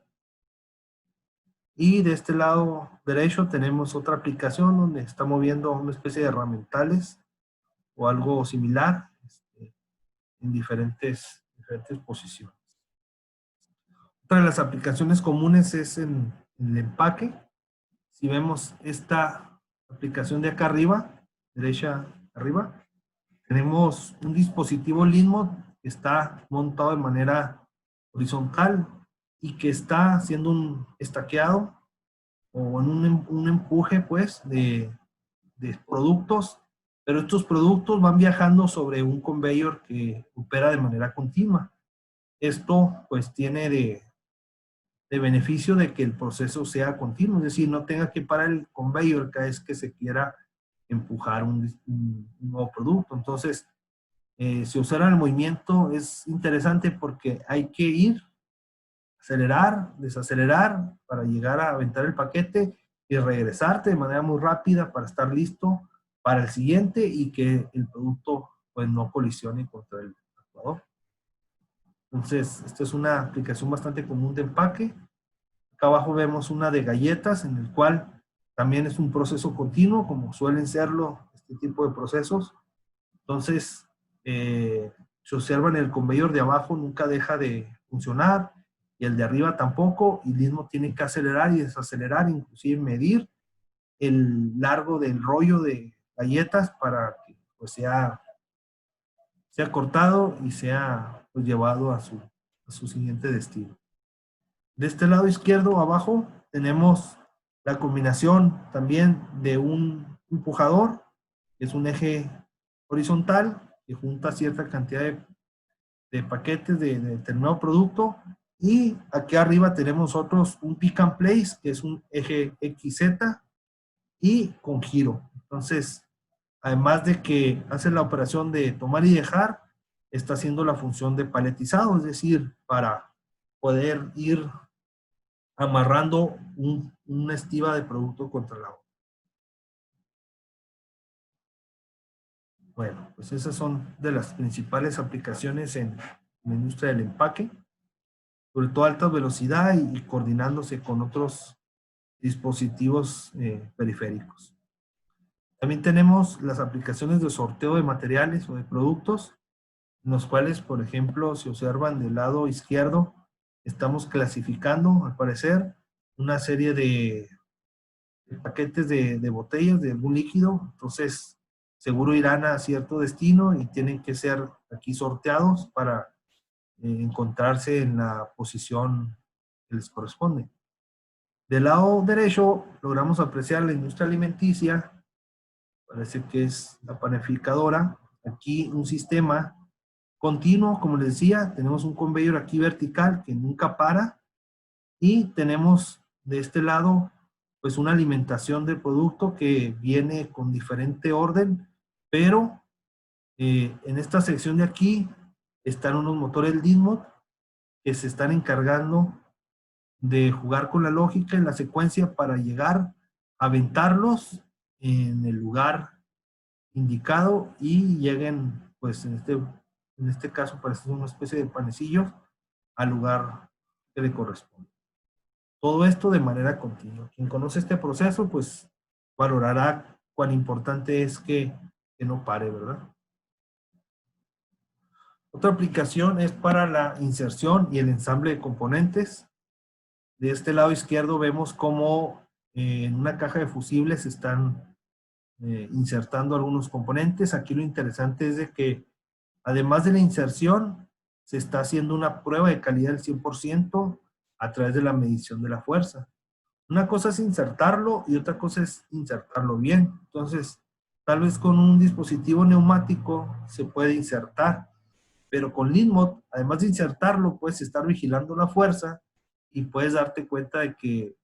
Y de este lado derecho tenemos otra aplicación donde está moviendo una especie de herramientales o algo similar en diferentes posiciones. Otra de las aplicaciones comunes es en el empaque. Si vemos esta aplicación de acá arriba, derecha arriba, tenemos un dispositivo Leanmod que está montado de manera horizontal y que está haciendo un estaqueado o en un empuje pues de productos, pero estos productos van viajando sobre un conveyor que opera de manera continua. Esto pues tiene de beneficio de que el proceso sea continuo, es decir, no tenga que parar el conveyor cada vez que se quiera empujar un nuevo producto. Entonces, si observan el movimiento es interesante porque hay que ir, acelerar, desacelerar para llegar a aventar el paquete y regresarte de manera muy rápida para estar listo para el siguiente y que el producto pues no colisione contra el actuador. Entonces, esta es una aplicación bastante común de empaque. Acá abajo vemos una de galletas en el cual también es un proceso continuo, como suelen serlo este tipo de procesos. Entonces, se observan el conveyor de abajo nunca deja de funcionar y el de arriba tampoco, y Leanmod tiene que acelerar y desacelerar, inclusive medir el largo del rollo de galletas para que pues, sea cortado y sea pues, llevado a su siguiente destino. De este lado izquierdo abajo tenemos la combinación también de un empujador, que es un eje horizontal que junta cierta cantidad de paquetes de determinado producto, y aquí arriba tenemos nosotros un Pick and Place que es un eje XZ y con giro. Entonces, además de que hace la operación de tomar y dejar, está haciendo la función de paletizado, es decir, para poder ir amarrando una estiba de producto contra la otra. Bueno, pues esas son de las principales aplicaciones en la industria del empaque, sobre todo a alta velocidad y coordinándose con otros dispositivos periféricos. También tenemos las aplicaciones de sorteo de materiales o de productos, en los cuales, por ejemplo, si observan del lado izquierdo, estamos clasificando, al parecer, una serie de paquetes de botellas de algún líquido. Entonces, seguro irán a cierto destino y tienen que ser aquí sorteados para encontrarse en la posición que les corresponde. Del lado derecho, logramos apreciar la industria alimenticia. Parece que es la panificadora. Aquí un sistema continuo, como les decía, tenemos un conveyor aquí vertical que nunca para, y tenemos de este lado pues una alimentación del producto que viene con diferente orden, pero en esta sección de aquí están unos motores Leanmod que se están encargando de jugar con la lógica en la secuencia para llegar a aventarlos en el lugar indicado y lleguen, pues en este caso parece una especie de panecillos al lugar que le corresponde. Todo esto de manera continua. Quien conoce este proceso, pues valorará cuán importante es que no pare, ¿verdad? Otra aplicación es para la inserción y el ensamble de componentes. De este lado izquierdo vemos cómo en una caja de fusibles están insertando algunos componentes. Aquí lo interesante es de que además de la inserción, se está haciendo una prueba de calidad del 100% a través de la medición de la fuerza. Una cosa es insertarlo y otra cosa es insertarlo bien. Entonces, tal vez con un dispositivo neumático se puede insertar, pero con Leanmod, además de insertarlo, puedes estar vigilando la fuerza y puedes darte cuenta de que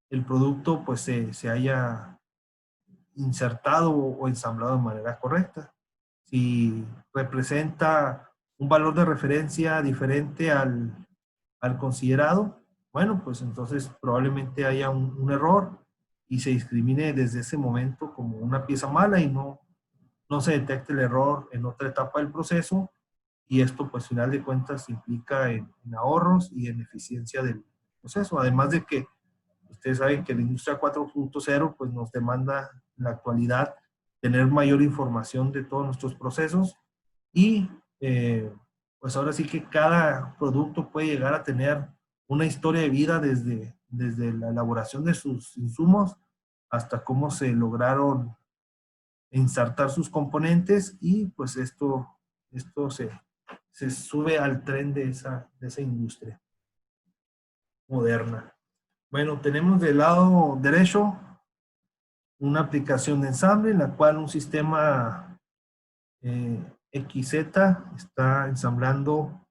el producto pues se haya insertado o ensamblado de manera correcta. Si representa un valor de referencia diferente al considerado, bueno, pues entonces probablemente haya un error y se discrimine desde ese momento como una pieza mala y no se detecte el error en otra etapa del proceso, y esto pues al final de cuentas implica en ahorros y en eficiencia del proceso, además de que ustedes saben que la industria 4.0 pues nos demanda en la actualidad tener mayor información de todos nuestros procesos y pues ahora sí que cada producto puede llegar a tener una historia de vida desde la elaboración de sus insumos hasta cómo se lograron insertar sus componentes, y pues esto se sube al tren de esa industria moderna. Bueno, tenemos del lado derecho una aplicación de ensamble en la cual un sistema XZ está ensamblando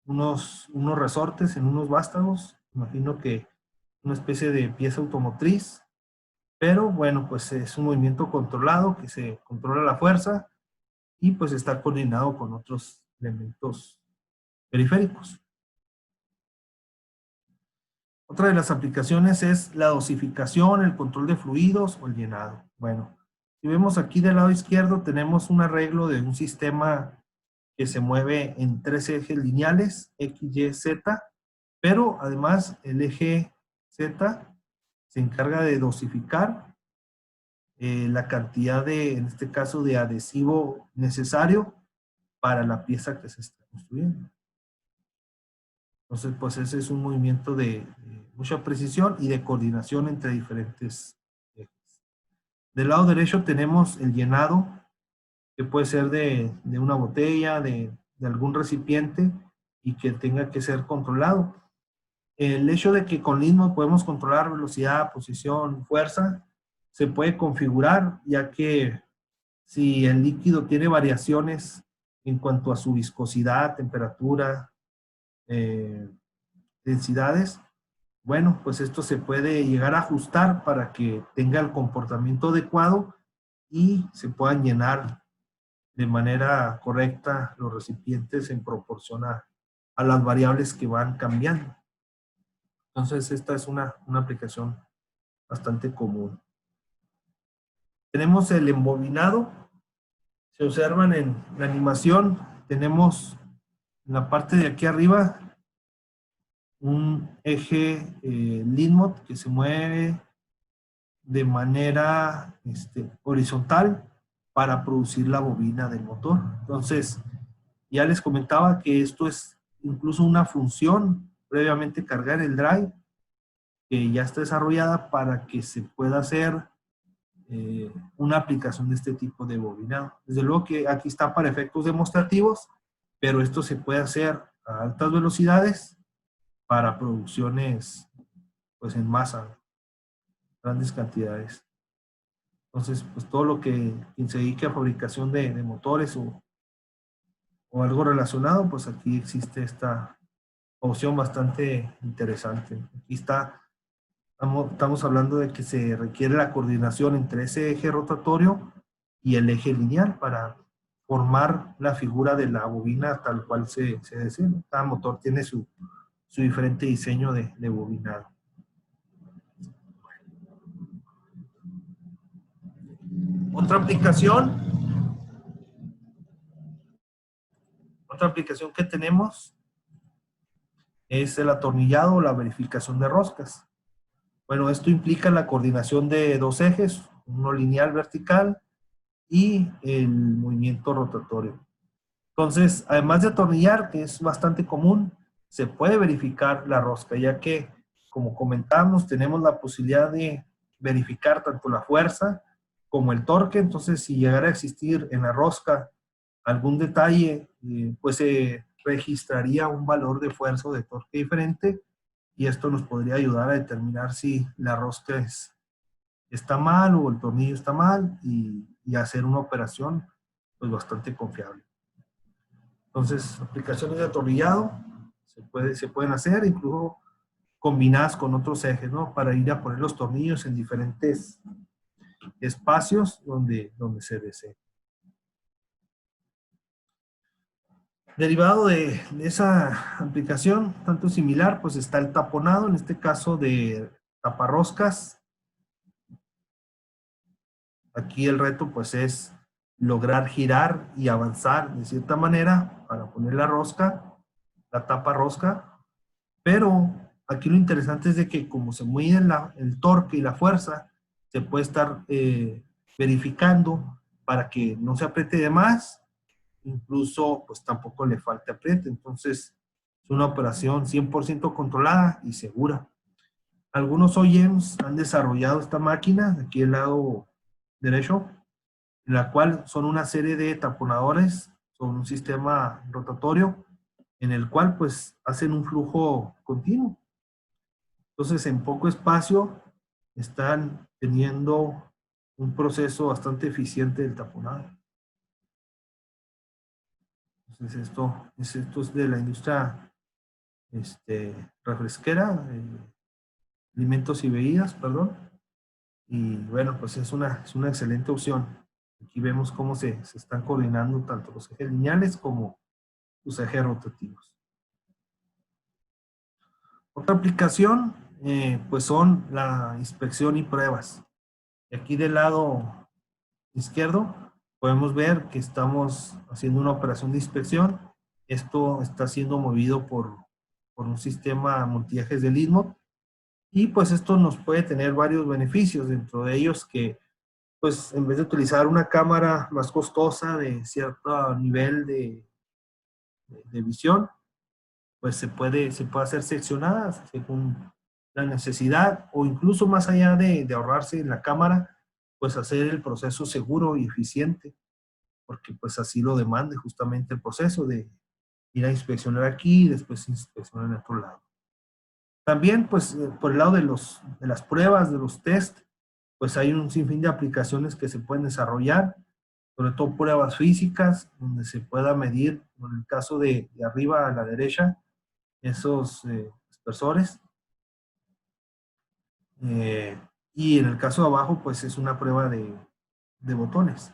unos resortes en unos vástagos. Imagino que una especie de pieza automotriz, pero bueno, pues es un movimiento controlado que se controla la fuerza y pues está coordinado con otros elementos periféricos. Otra de las aplicaciones es la dosificación, el control de fluidos o el llenado. Bueno, si vemos aquí del lado izquierdo tenemos un arreglo de un sistema que se mueve en 3 ejes lineales, X, Y, Z, pero además el eje Z se encarga de dosificar la cantidad de, en este caso, de adhesivo necesario para la pieza que se está construyendo. Entonces, pues ese es un movimiento de mucha precisión y de coordinación entre diferentes ejes. Del lado derecho tenemos el llenado, que puede ser de una botella, de algún recipiente y que tenga que ser controlado. El hecho de que con Leanmod podemos controlar velocidad, posición, fuerza, se puede configurar, ya que si el líquido tiene variaciones en cuanto a su viscosidad, temperatura, densidades, bueno, pues esto se puede llegar a ajustar para que tenga el comportamiento adecuado y se puedan llenar de manera correcta los recipientes en proporción a las variables que van cambiando. Entonces, esta es una aplicación bastante común. Tenemos el embobinado. Se observan en la animación, tenemos en la parte de aquí arriba un eje Leanmod que se mueve de manera horizontal para producir la bobina del motor. Entonces, ya les comentaba que esto es incluso una función previamente cargar el drive que ya está desarrollada para que se pueda hacer una aplicación de este tipo de bobinado. Desde luego que aquí está para efectos demostrativos, pero esto se puede hacer a altas velocidades para producciones pues en masa, grandes cantidades. Entonces, pues todo lo que quien se dedique a fabricación de motores o algo relacionado, pues aquí existe esta opción bastante interesante. Aquí estamos hablando de que se requiere la coordinación entre ese eje rotatorio y el eje lineal para formar la figura de la bobina tal cual se desea. Cada motor tiene su diferente diseño de bobinado. Otra aplicación que tenemos es el atornillado o la verificación de roscas. Bueno, esto implica la coordinación de dos ejes, uno lineal vertical y el movimiento rotatorio. Entonces, además de atornillar, que es bastante común, se puede verificar la rosca, ya que, como comentamos, tenemos la posibilidad de verificar tanto la fuerza como el torque. Entonces, si llegara a existir en la rosca algún detalle, pues se registraría un valor de fuerza o de torque diferente, y esto nos podría ayudar a determinar si la rosca está mal o el tornillo está mal, y hacer una operación pues bastante confiable. Entonces, aplicaciones de atornillado se pueden hacer, incluso combinadas con otros ejes, ¿no? Para ir a poner los tornillos en diferentes espacios donde se desee. Derivado de esa aplicación, tanto similar, pues está el taponado, en este caso de taparroscas. Aquí el reto pues es lograr girar y avanzar de cierta manera para poner la rosca, la tapa rosca, pero aquí lo interesante es de que como se mide el torque y la fuerza, se puede estar verificando para que no se apriete de más, incluso pues tampoco le falte apriete. Entonces es una operación 100% controlada y segura. Algunos OEMs han desarrollado esta máquina, aquí al lado derecho, en la cual son una serie de taponadores, son un sistema rotatorio, en el cual pues hacen un flujo continuo. Entonces en poco espacio están teniendo un proceso bastante eficiente del taponado. Entonces esto es de la industria refresquera, alimentos y bebidas, perdón. Y bueno, pues es una excelente opción. Aquí vemos cómo se están coordinando tanto los ejes lineales como los ejes rotativos. Otra aplicación, pues son la inspección y pruebas. Y aquí del lado izquierdo podemos ver que estamos haciendo una operación de inspección. Esto está siendo movido por un sistema multiejes de Leadmot. Y pues esto nos puede tener varios beneficios, dentro de ellos que pues en vez de utilizar una cámara más costosa de cierto nivel de visión, pues se puede hacer seccionadas según la necesidad, o incluso más allá de ahorrarse en la cámara, pues hacer el proceso seguro y eficiente, porque pues así lo demanda justamente el proceso de ir a inspeccionar aquí y después inspeccionar en otro lado. También pues por el lado de las pruebas, de los test, pues hay un sinfín de aplicaciones que se pueden desarrollar, sobre todo pruebas físicas, donde se pueda medir, en el caso de arriba a la derecha, esos aspersores. Y en el caso de abajo, pues es una prueba de botones.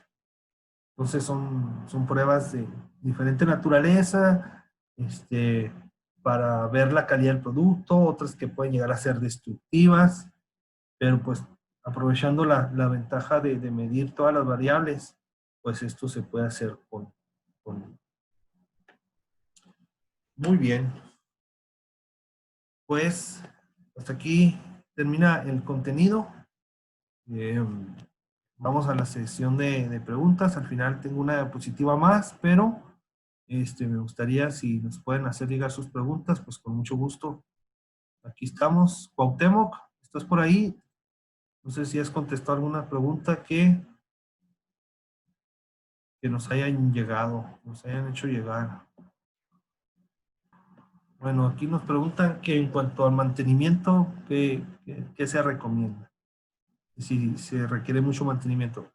Entonces son pruebas de diferente naturaleza, para ver la calidad del producto, otras que pueden llegar a ser destructivas, pero pues aprovechando la ventaja de medir todas las variables, pues esto se puede hacer con. Muy bien. Pues hasta aquí termina el contenido. Vamos a la sesión de preguntas. Al final tengo una diapositiva más, pero me gustaría si nos pueden hacer llegar sus preguntas, pues con mucho gusto. Aquí estamos. Cuauhtémoc, ¿estás por ahí? No sé si has contestado alguna pregunta que nos hayan llegado, nos hayan hecho llegar. Bueno, aquí nos preguntan que en cuanto al mantenimiento, ¿qué se recomienda? Si se requiere mucho mantenimiento.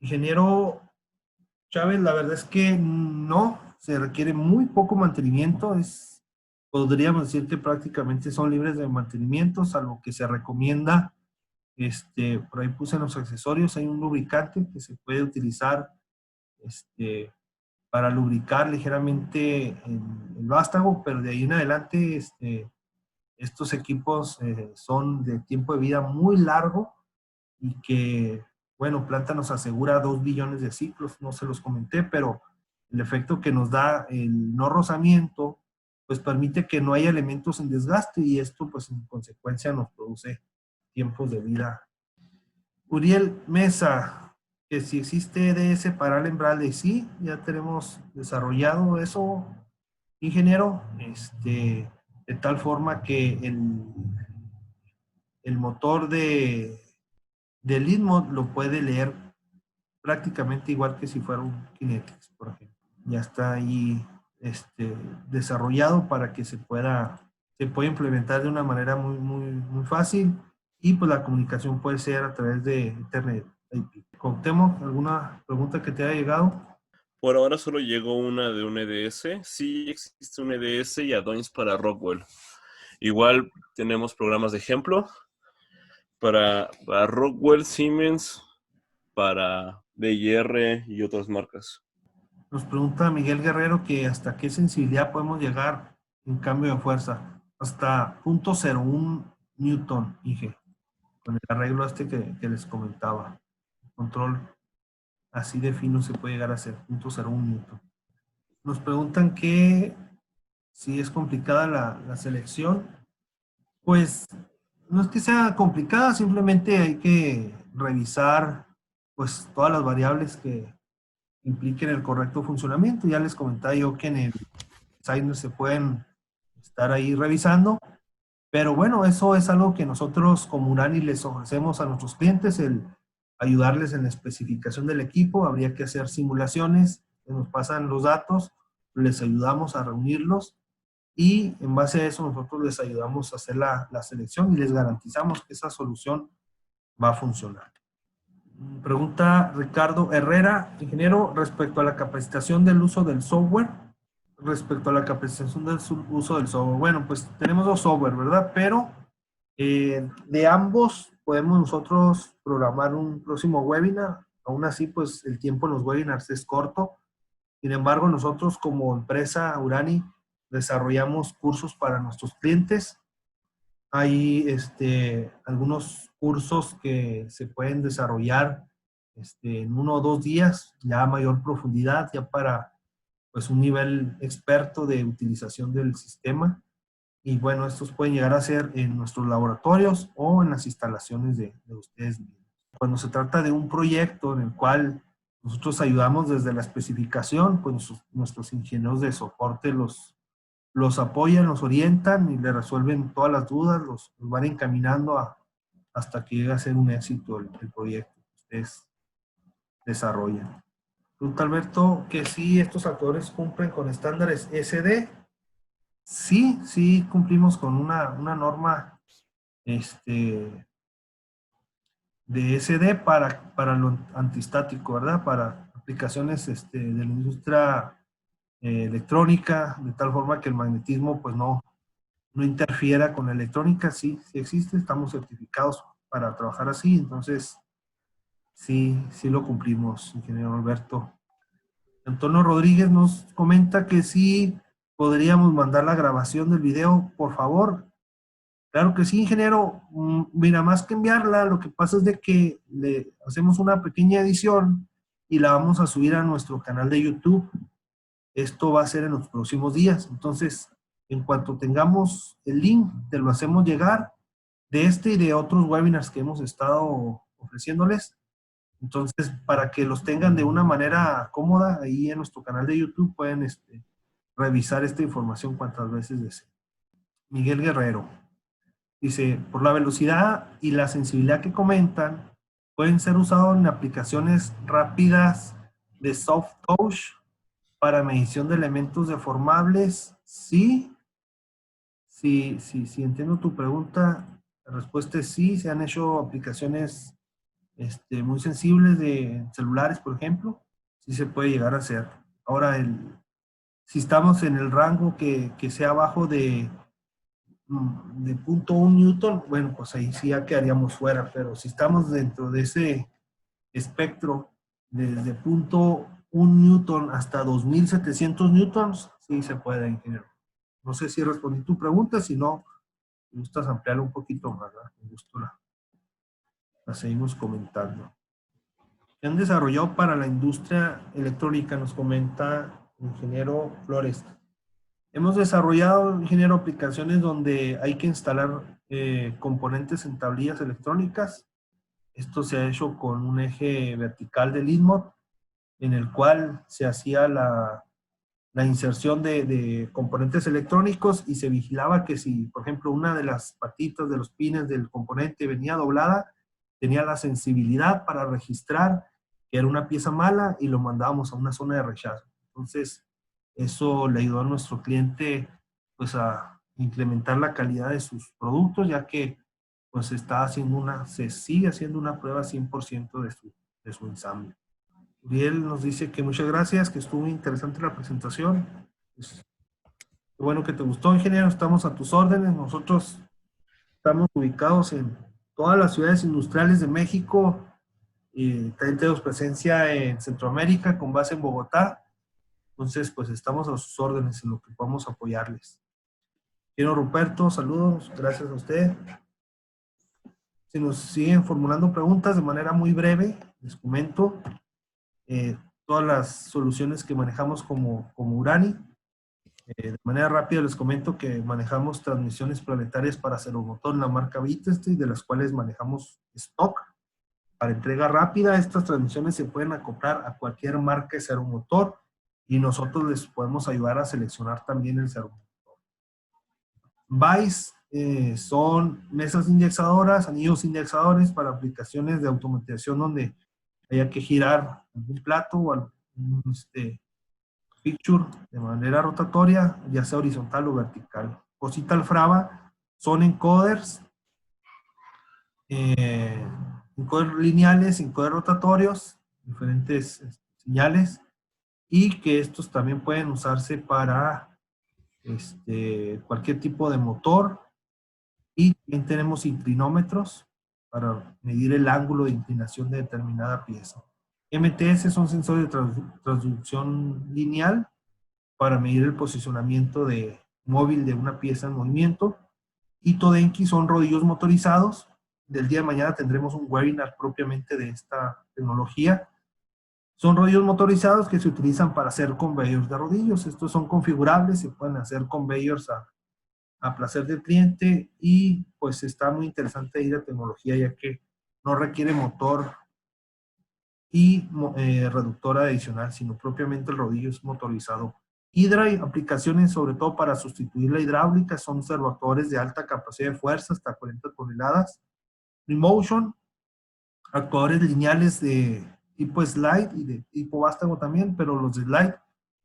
Ingeniero Chávez, la verdad es que no, se requiere muy poco mantenimiento, es podríamos decir que prácticamente son libres de mantenimiento, salvo que se recomienda, por ahí puse en los accesorios, hay un lubricante que se puede utilizar para lubricar ligeramente el vástago, pero de ahí en adelante estos equipos son de tiempo de vida muy largo y que, bueno, Planta nos asegura 2 billones de ciclos, no se los comenté, pero el efecto que nos da el no rozamiento, pues permite que no haya elementos en desgaste y esto, pues en consecuencia, nos produce tiempos de vida. Uriel Mesa, que si existe EDS para el embrague, sí, ya tenemos desarrollado eso, ingeniero, de tal forma que el motor del Leadmod lo puede leer prácticamente igual que si fuera un Kinetics, por ejemplo. Ya está ahí desarrollado para que se pueda implementar de una manera muy fácil y pues la comunicación puede ser a través de Internet IP. Cuauhtémoc, ¿alguna pregunta que te haya llegado? Por ahora solo llegó una de un EDS. Sí existe un EDS y add-ons para Rockwell. Igual tenemos programas de ejemplo para Rockwell, Siemens, para DIR y otras marcas. Nos pregunta Miguel Guerrero que hasta qué sensibilidad podemos llegar en cambio de fuerza. Hasta 0.01 Newton, dije, con el arreglo que les comentaba. Control así de fino se puede llegar a ser 0.01 Newton. Nos preguntan que si es complicada la selección. Pues no es que sea complicada, simplemente hay que revisar pues todas las variables que impliquen el correcto funcionamiento. Ya les comentaba yo que en el Designer se pueden estar ahí revisando, pero bueno, eso es algo que nosotros como Urani les ofrecemos a nuestros clientes, el ayudarles en la especificación del equipo. Habría que hacer simulaciones, nos pasan los datos, les ayudamos a reunirlos y en base a eso nosotros les ayudamos a hacer la selección y les garantizamos que esa solución va a funcionar. Pregunta Ricardo Herrera, ingeniero, respecto a la capacitación del uso del software. Respecto a la capacitación del uso del software. Bueno, pues tenemos dos software, ¿verdad? Pero de ambos podemos nosotros programar un próximo webinar. Aún así, pues el tiempo en los webinars es corto. Sin embargo, nosotros como empresa Urani desarrollamos cursos para nuestros clientes. Hay algunos cursos que se pueden desarrollar en 1 o 2 días, ya a mayor profundidad, ya para pues un nivel experto de utilización del sistema. Y bueno, estos pueden llegar a ser en nuestros laboratorios o en las instalaciones de ustedes mismos. Cuando se trata de un proyecto en el cual nosotros ayudamos desde la especificación, pues nuestros ingenieros de soporte los apoyan, los orientan y le resuelven todas las dudas, los van encaminando hasta que llegue a ser un éxito el proyecto que ustedes desarrollan. Pregunta Alberto que si estos actores cumplen con estándares SD. Sí cumplimos con una norma de SD para lo antistático, ¿verdad? Para aplicaciones de la industria electrónica, de tal forma que el magnetismo pues no interfiera con la electrónica. Sí existe, estamos certificados para trabajar así, entonces sí lo cumplimos, ingeniero Alberto. Antonio Rodríguez nos comenta que sí podríamos mandar la grabación del video, por favor. Claro que sí, ingeniero. Mira, más que enviarla, lo que pasa es de que le hacemos una pequeña edición y la vamos a subir a nuestro canal de YouTube. Esto va a ser en los próximos días. Entonces, en cuanto tengamos el link, te lo hacemos llegar de este y de otros webinars que hemos estado ofreciéndoles. Entonces, para que los tengan de una manera cómoda, ahí en nuestro canal de YouTube pueden revisar esta información cuantas veces deseen. Miguel Guerrero dice, por la velocidad y la sensibilidad que comentan, pueden ser usados en aplicaciones rápidas de soft touch para medición de elementos deformables. Sí, entiendo tu pregunta. La respuesta es sí, se han hecho aplicaciones muy sensibles de celulares, por ejemplo, sí se puede llegar a hacer. Ahora, Si estamos en el rango que sea abajo de 0.1 Newton, bueno, pues ahí sí ya quedaríamos fuera, pero si estamos dentro de ese espectro desde 0.1 Newton hasta 2700 newtons, sí se puede, ingeniero. No sé si respondí tu pregunta, si no, me gustas ampliarlo un poquito más, ¿verdad? Me gusto la seguimos comentando. ¿Qué han desarrollado para la industria electrónica? Nos comenta el ingeniero Flores. Hemos desarrollado, ingeniero, aplicaciones donde hay que instalar componentes en tablillas electrónicas. Esto se ha hecho con un eje vertical de Leadmod, en el cual se hacía la inserción de componentes electrónicos y se vigilaba que si, por ejemplo, una de las patitas de los pines del componente venía doblada, tenía la sensibilidad para registrar que era una pieza mala y lo mandábamos a una zona de rechazo. Entonces, eso le ayudó a nuestro cliente pues a incrementar la calidad de sus productos, ya que pues se sigue haciendo una prueba 100% de su ensamble. Uriel nos dice que muchas gracias, que estuvo muy interesante la presentación. Pues, qué bueno que te gustó, ingeniero, estamos a tus órdenes. Nosotros estamos ubicados en todas las ciudades industriales de México y también tenemos presencia en Centroamérica con base en Bogotá. Entonces, pues estamos a sus órdenes en lo que podamos apoyarles. Quiero Ruperto, saludos, gracias a usted. Si nos siguen formulando preguntas de manera muy breve, les comento todas las soluciones que manejamos como Urani. De manera rápida les comento que manejamos transmisiones planetarias para servomotor en la marca Viteste, de las cuales manejamos stock. Para entrega rápida, estas transmisiones se pueden acoplar a cualquier marca de servomotor y nosotros les podemos ayudar a seleccionar también el servomotor. Vice son mesas indexadoras, anillos indexadores para aplicaciones de automatización donde haya que girar algún plato o algún fixture de manera rotatoria, ya sea horizontal o vertical. Cosita Frava son encoders, encoders lineales, encoders rotatorios, diferentes señales, y que estos también pueden usarse para cualquier tipo de motor. Y también tenemos inclinómetros para medir el ángulo de inclinación de determinada pieza. MTS son sensores de transducción lineal para medir el posicionamiento móvil de una pieza en movimiento. Y Todenki son rodillos motorizados. Del día de mañana tendremos un webinar propiamente de esta tecnología. Son rodillos motorizados que se utilizan para hacer conveyors de rodillos. Estos son configurables, se pueden hacer conveyors a placer del cliente y pues está muy interesante ahí la tecnología ya que no requiere motor y reductor adicional, sino propiamente el rodillo es motorizado. Hydra, aplicaciones sobre todo para sustituir la hidráulica, son servotores de alta capacidad de fuerza hasta 40 toneladas. Remotion, actuadores lineales de tipo slide y de tipo vástago también, pero los de slide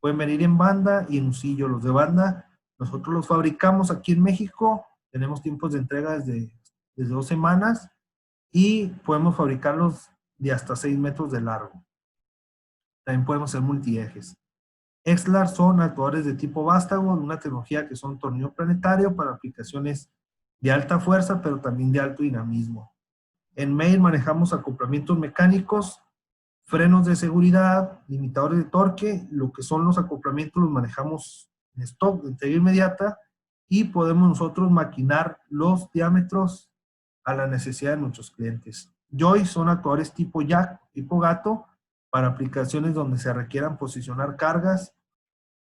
pueden venir en banda y en husillo. Los de banda nosotros los fabricamos aquí en México, tenemos tiempos de entrega desde 2 semanas y podemos fabricarlos de hasta 6 metros de largo. También podemos hacer multiejes. XLAR son actuadores de tipo vástago, una tecnología que son tornillo planetario para aplicaciones de alta fuerza, pero también de alto dinamismo. En Mail manejamos acoplamientos mecánicos, frenos de seguridad, limitadores de torque, lo que son los acoplamientos los manejamos en stock de entrega inmediata y podemos nosotros maquinar los diámetros a la necesidad de nuestros clientes. Joy son actuadores tipo jack, tipo gato, para aplicaciones donde se requieran posicionar cargas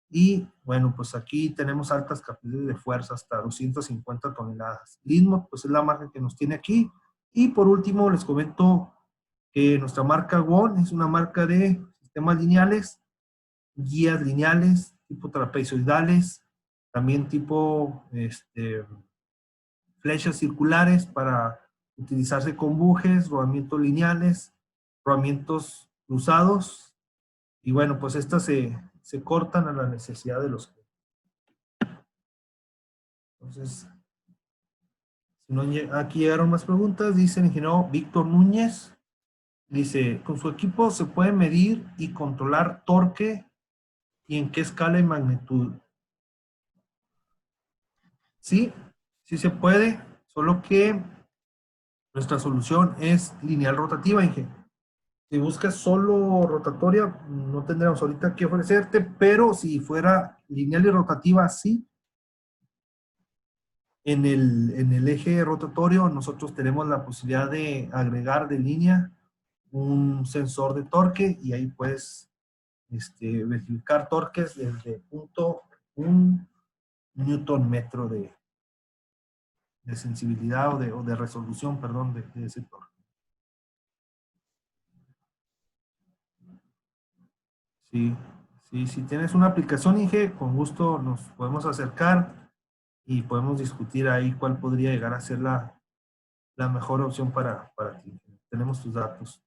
y bueno, pues aquí tenemos altas capacidades de fuerza hasta 250 toneladas. Leadmod pues es la marca que nos tiene aquí y por último les comento que nuestra marca WON es una marca de sistemas lineales, guías lineales, tipo trapezoidales, también tipo flechas circulares para utilizarse con bujes, rodamientos lineales, rodamientos cruzados, y bueno, pues estas se cortan a la necesidad de los clientes. Entonces, si no, aquí llegaron más preguntas, dice el ingeniero Víctor Núñez, dice, con su equipo se puede medir y controlar torque y en qué escala y magnitud. Sí, sí se puede, solo que nuestra solución es lineal rotativa, Inge. Si buscas solo rotatoria, no tendríamos ahorita que ofrecerte, pero si fuera lineal y rotativa, sí. En el eje rotatorio nosotros tenemos la posibilidad de agregar de línea un sensor de torque y ahí puedes verificar torques desde punto 1 newton metro de sensibilidad o de resolución, perdón, de ese torque. Sí, sí, si tienes una aplicación, Inge, con gusto nos podemos acercar y podemos discutir ahí cuál podría llegar a ser la mejor opción para ti. Tenemos tus datos.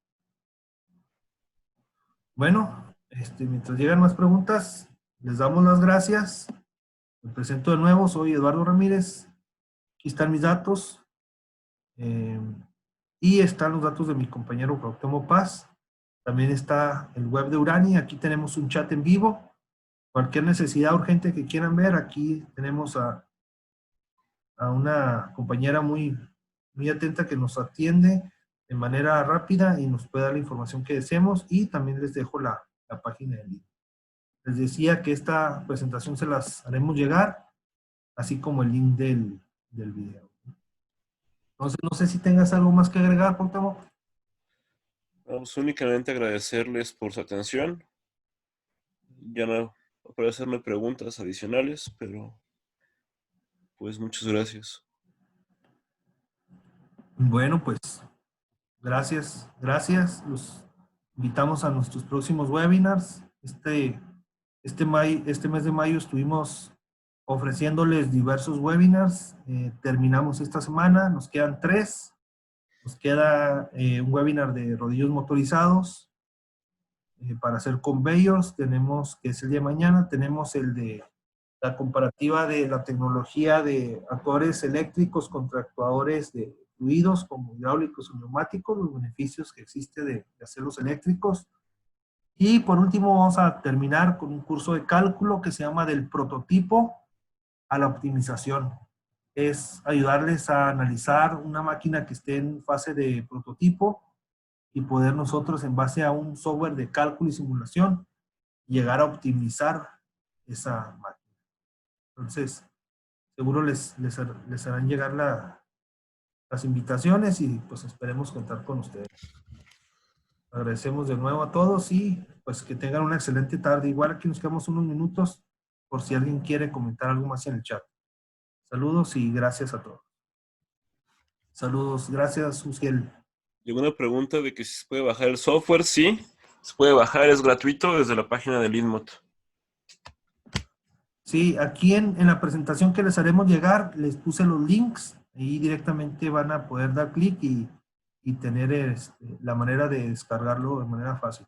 Bueno, mientras llegan más preguntas, les damos las gracias. Me presento de nuevo, soy Eduardo Ramírez. Aquí están mis datos. Y están los datos de mi compañero Cuauhtémoc Paz. También está el web de Urani. Aquí tenemos un chat en vivo. Cualquier necesidad urgente que quieran ver, aquí tenemos a una compañera muy atenta que nos atiende de manera rápida y nos puede dar la información que deseemos, y también les dejo la página de link. Les decía que esta presentación se las haremos llegar, así como el link del video. Entonces, no sé si tengas algo más que agregar, Cuauhtémoc. Vamos únicamente agradecerles por su atención. Ya no puede hacerme preguntas adicionales, pero pues muchas gracias. Bueno, pues gracias. Los invitamos a nuestros próximos webinars. Este mes de mayo estuvimos ofreciéndoles diversos webinars. Terminamos esta semana, nos quedan 3. Nos queda un webinar de rodillos motorizados para hacer conveyors. Tenemos, que es el día de mañana, tenemos el de la comparativa de la tecnología de actuadores eléctricos contra actuadores de fluidos como hidráulicos o neumáticos, los beneficios que existe de hacerlos eléctricos. Y por último vamos a terminar con un curso de cálculo que se llama del prototipo a la optimización. Es ayudarles a analizar una máquina que esté en fase de prototipo y poder nosotros, en base a un software de cálculo y simulación, llegar a optimizar esa máquina. Entonces, seguro les harán llegar las invitaciones y pues esperemos contar con ustedes. Agradecemos de nuevo a todos y pues que tengan una excelente tarde. Igual aquí nos quedamos unos minutos por si alguien quiere comentar algo más en el chat. Saludos y gracias a todos. Saludos, gracias, Uziel. Llegó una pregunta de que si se puede bajar el software. Sí, se puede bajar, es gratuito desde la página de Leadmot. Sí, aquí en la presentación que les haremos llegar, les puse los links. Ahí directamente van a poder dar clic y tener la manera de descargarlo de manera fácil.